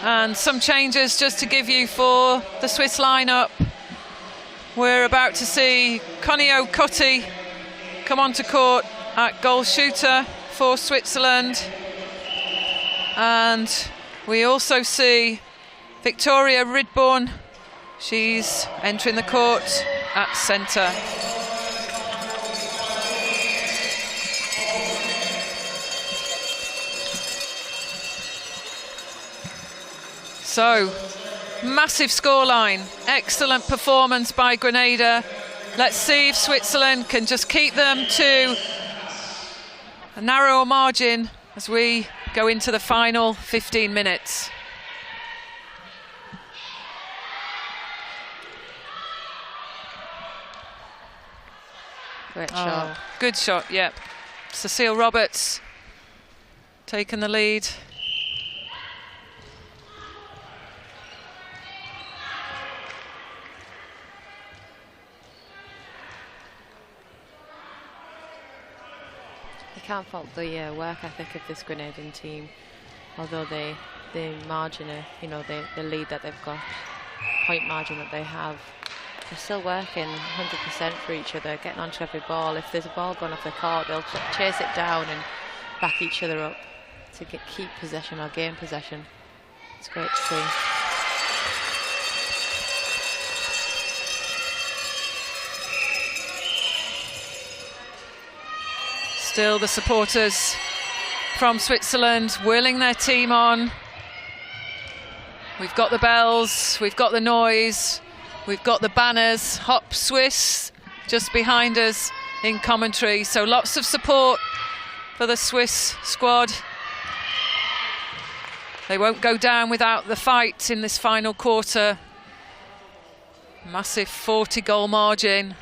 And some changes just to give you for the Swiss lineup. We're about to see Connie O'Cutty come onto court at goal shooter for Switzerland. And we also see Victoria Ridborn. She's entering the court at centre. So, massive scoreline, excellent performance by Grenada. Let's see if Switzerland can just keep them to a narrower margin as we go into the final 15 minutes. Great shot. Good shot, yeah. Cecile Roberts taking the lead. You can't fault the work ethic of this Grenadian team, although the margin, the lead that they've got, point margin that they have, they're still working 100% for each other, getting onto every ball. If there's a ball going off the court, they'll chase it down and back each other up to keep possession or gain possession. It's great to see. Still the supporters from Switzerland whirling their team on. We've got the bells, we've got the noise, we've got the banners. Hop Swiss just behind us in commentary. So lots of support for the Swiss squad. They won't go down without the fight in this final quarter. Massive 40-goal margin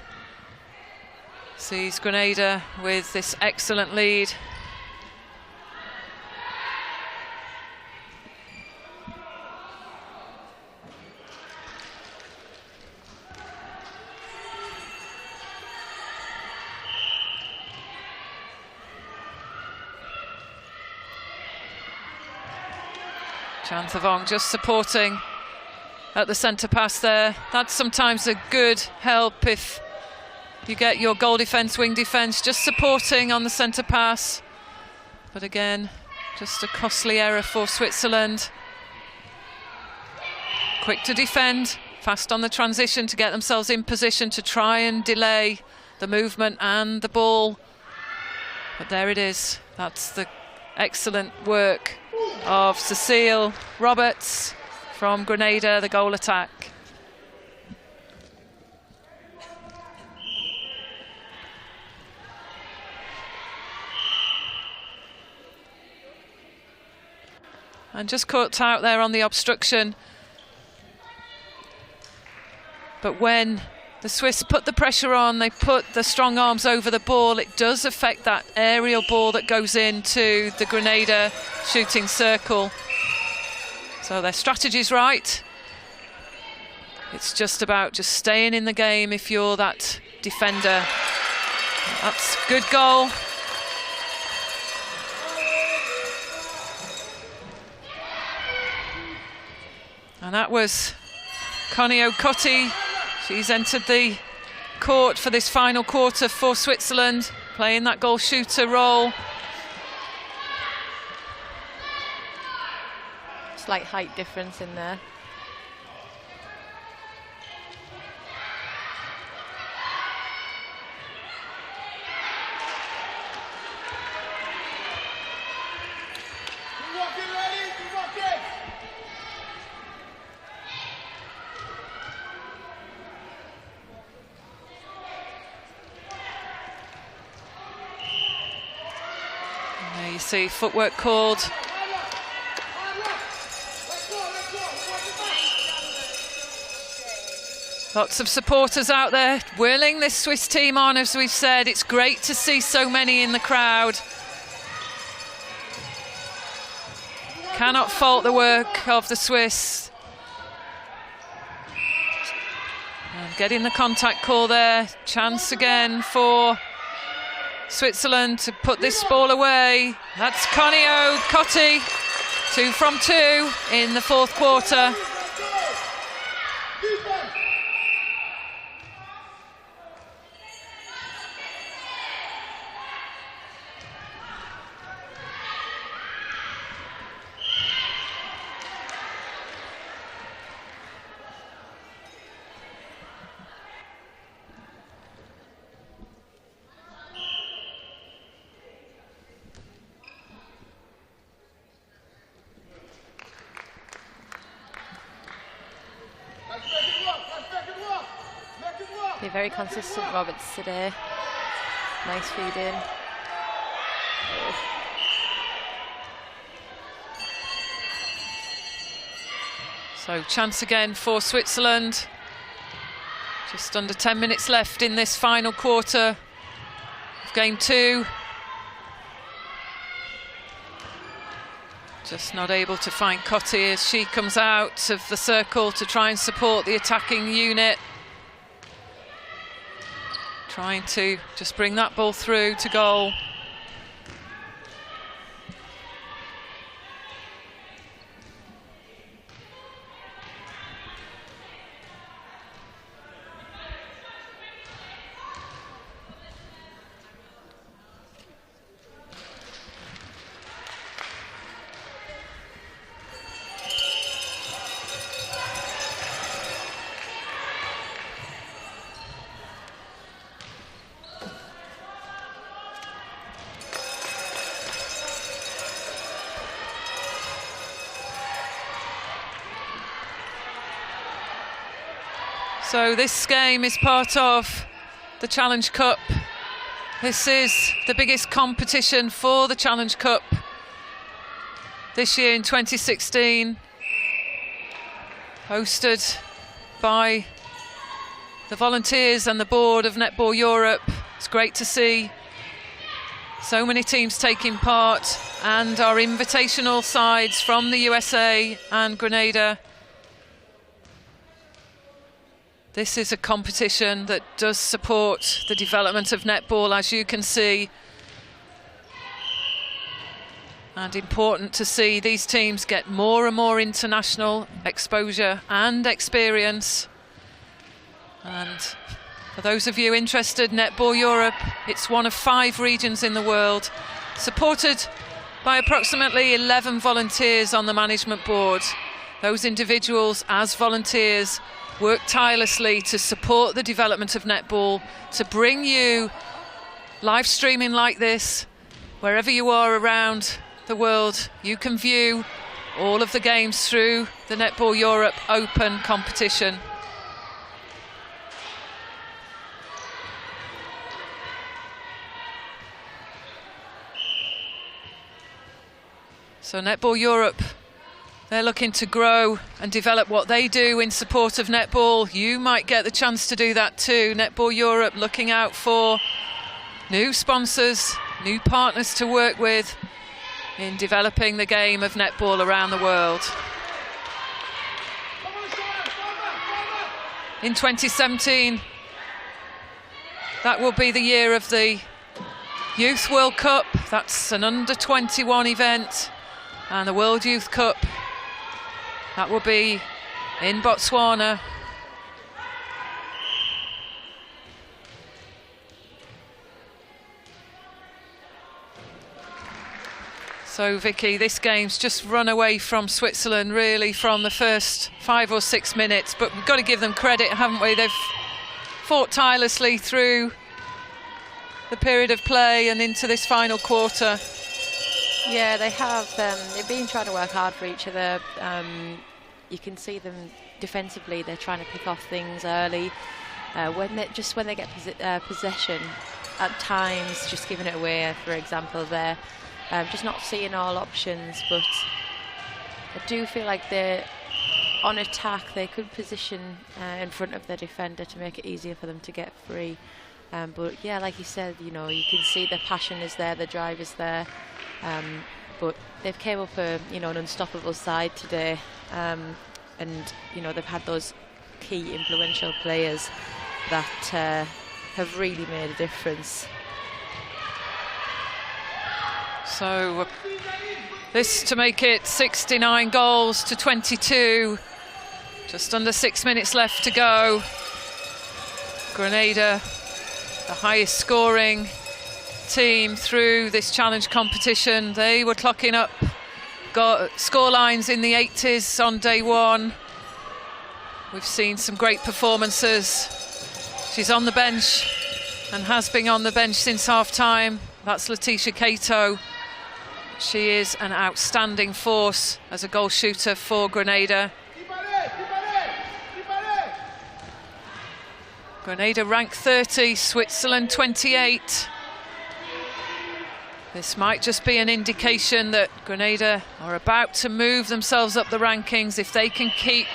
sees Grenada with this excellent lead. Chanthavong just supporting at the centre pass there. That's sometimes a good help if you get your goal defence, wing defence, just supporting on the centre pass. But again, just a costly error for Switzerland. Quick to defend, fast on the transition to get themselves in position to try and delay the movement and the ball. But there it is. That's the excellent work of Cecile Roberts from Grenada, the goal attack. And just caught out there on the obstruction. But when the Swiss put the pressure on, they put the strong arms over the ball, it does affect that aerial ball that goes into the Grenada shooting circle. So their strategy's right. It's just about just staying in the game if you're that defender. That's a good goal. And that was Connie O'Cutty. She's entered the court for this final quarter for Switzerland, playing that goal shooter role. Slight height difference in there. You see footwork called. Lots of supporters out there whirling this Swiss team on, as we've said. It's great to see so many in the crowd. Cannot fault the work of the Swiss. And getting the contact call there. Chance again for Switzerland to put this ball away. That's Connie O'Cutty, 2 from 2 in the fourth quarter. Okay, very consistent Roberts today. Nice feed in. So chance again for Switzerland. Just under 10 minutes left in this final quarter of game 2. Just not able to find Cotti as she comes out of the circle to try and support the attacking unit. Trying to just bring that ball through to goal. So this game is part of the Challenge Cup. This is the biggest competition for the Challenge Cup this year in 2016, hosted by the volunteers and the board of Netball Europe. It's great to see so many teams taking part, and our invitational sides from the USA and Grenada. This is a competition that does support the development of netball, as you can see. And important to see these teams get more and more international exposure and experience. And for those of you interested, Netball Europe, it's one of 5 regions in the world, supported by approximately 11 volunteers on the management board. Those individuals, as volunteers, work tirelessly to support the development of netball, to bring you live streaming like this. Wherever you are around the world, you can view all of the games through the Netball Europe Open competition. So Netball Europe, they're looking to grow and develop what they do in support of netball. You might get the chance to do that too. Netball Europe looking out for new sponsors, new partners to work with in developing the game of netball around the world. In 2017, that will be the year of the Youth World Cup. That's an under-21 event. And the World Youth Cup, that will be in Botswana. So Vicky, this game's just run away from Switzerland really from the first 5 or 6 minutes, but we've got to give them credit, haven't we? They've fought tirelessly through the period of play and into this final quarter. Yeah, they have. They've been trying to work hard for each other. You can see them defensively. They're trying to pick off things early. When they get possession, at times just giving it away. For example, they're just not seeing all options. But I do feel like they're on attack. They could position in front of their defender to make it easier for them to get free. But yeah, like you said, you know, you can see the passion is there, the drive is there. But they've came up an unstoppable side today, and you know they've had those key influential players that have really made a difference. So this to make it 69 goals to 22, just under 6 minutes left to go. Grenada, the highest scoring team through this challenge competition. They were clocking up score lines in the 80s on day one. We've seen some great performances. She's on the bench and has been on the bench since half time. That's Letitia Cato. She is an outstanding force as a goal shooter for Grenada. Grenada ranked 30, Switzerland 28. This might just be an indication that Grenada are about to move themselves up the rankings if they can keep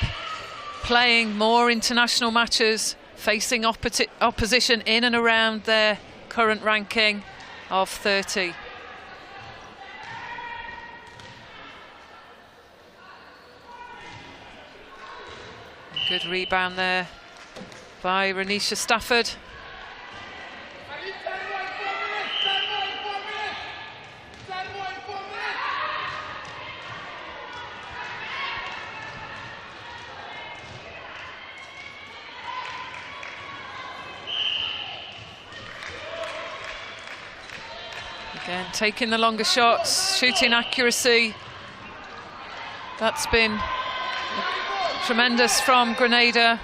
playing more international matches, facing opposition in and around their current ranking of 30. Good rebound there by Renisha Stafford. Again, taking the longer shots, shooting accuracy. That's been tremendous from Grenada.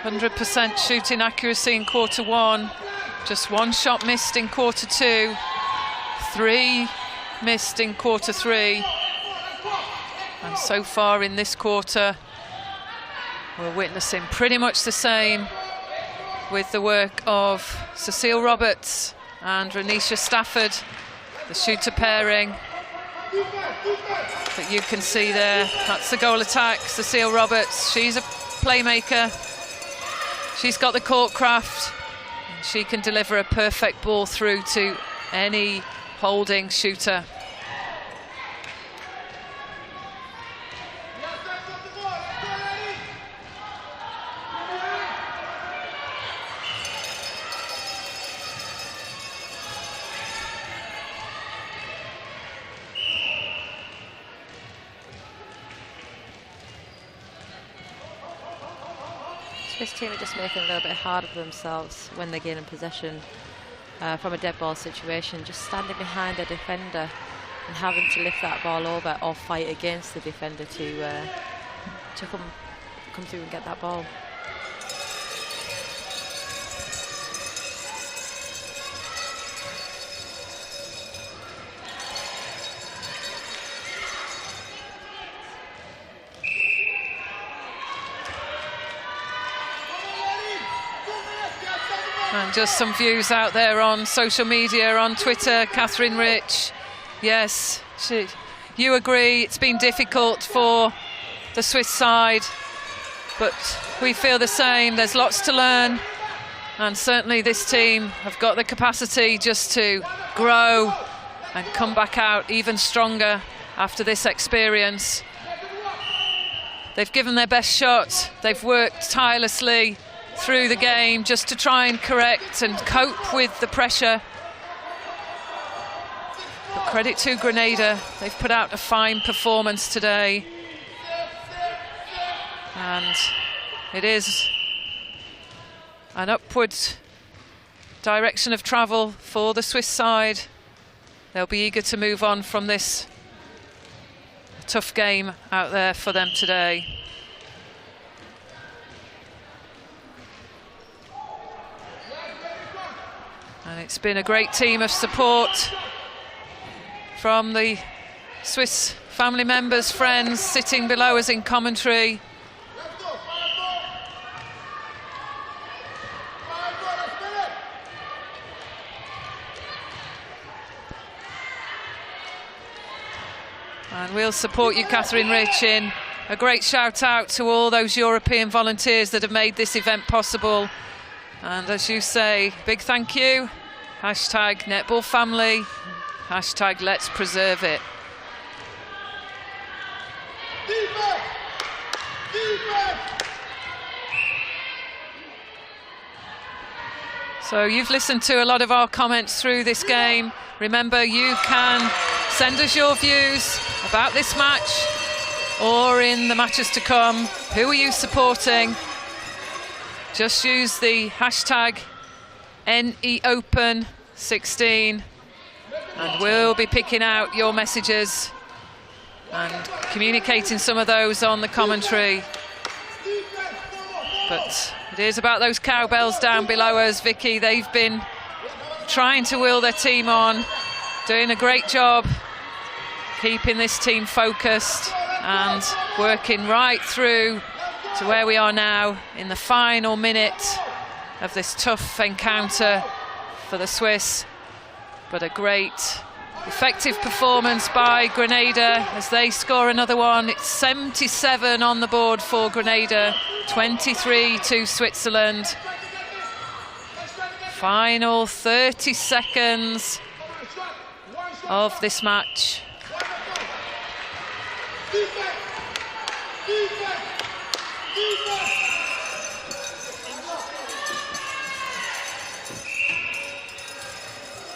100% shooting accuracy in quarter one. Just one shot missed in quarter two. 3 missed in quarter three. And so far in this quarter, we're witnessing pretty much the same with the work of Cecile Roberts and Renisha Stafford, the shooter pairing that you can see there. That's the goal attack. Cecile Roberts, she's a playmaker. She's got the court craft. And she can deliver a perfect ball through to any holding shooter. This team are just making it a little bit harder for themselves when they're gaining possession from a dead ball situation, just standing behind the defender and having to lift that ball over or fight against the defender to come through and get that ball. And just some views out there on social media, on Twitter. Catherine Rich, yes, you agree it's been difficult for the Swiss side, but we feel the same. There's lots to learn, and certainly this team have got the capacity just to grow and come back out even stronger after this experience. They've given their best shot. They've worked tirelessly through the game just to try and correct and cope with the pressure. But credit to Grenada, they've put out a fine performance today. And it is an upward direction of travel for the Swiss side. They'll be eager to move on from this tough game out there for them today. And it's been a great team of support from the Swiss family members, friends sitting below us in commentary. And we'll support you, Catherine Rich, in a great shout out to all those European volunteers that have made this event possible. And as you say, big thank you. Hashtag Netball Family. Hashtag Let's Preserve It. So you've listened to a lot of our comments through this game. Remember, you can send us your views about this match or in the matches to come. Who are you supporting? Just use the hashtag NEOpen16 and we'll be picking out your messages and communicating some of those on the commentary. But it is about those cowbells down below us, Vicky. They've been trying to will their team on, doing a great job keeping this team focused and working right through to where we are now in the final minute of this tough encounter for the Swiss. But a great effective performance by Grenada as they score another one. It's 77 on the board for Grenada, 23 to Switzerland. Final 30 seconds of this match.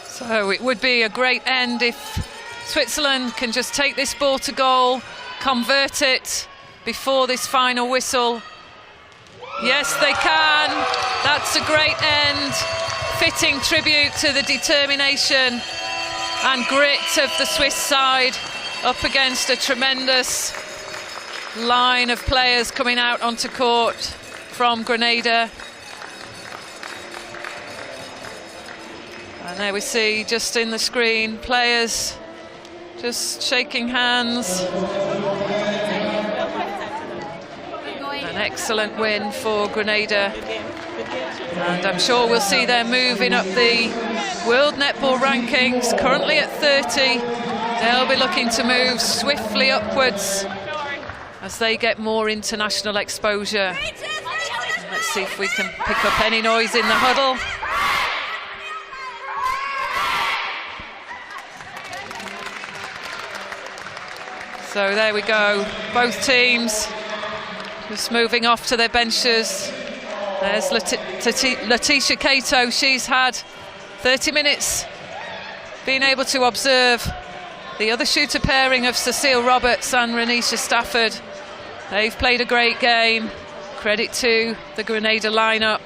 So it would be a great end if Switzerland can just take this ball to goal, convert it before this final whistle. Yes, they can. That's a great end. Fitting tribute to the determination and grit of the Swiss side up against a tremendous line of players coming out onto court from Grenada. And there we see, just in the screen, players just shaking hands. An excellent win for Grenada. And I'm sure we'll see them moving up the World Netball rankings, currently at 30. They'll be looking to move swiftly upwards as they get more international exposure. Let's see if we can pick up any noise in the huddle. So there we go, both teams just moving off to their benches. There's Letitia Cato. She's had 30 minutes being able to observe the other shooter pairing of Cecile Roberts and Renisha Stafford. They've played a great game. Credit to the Grenada lineup.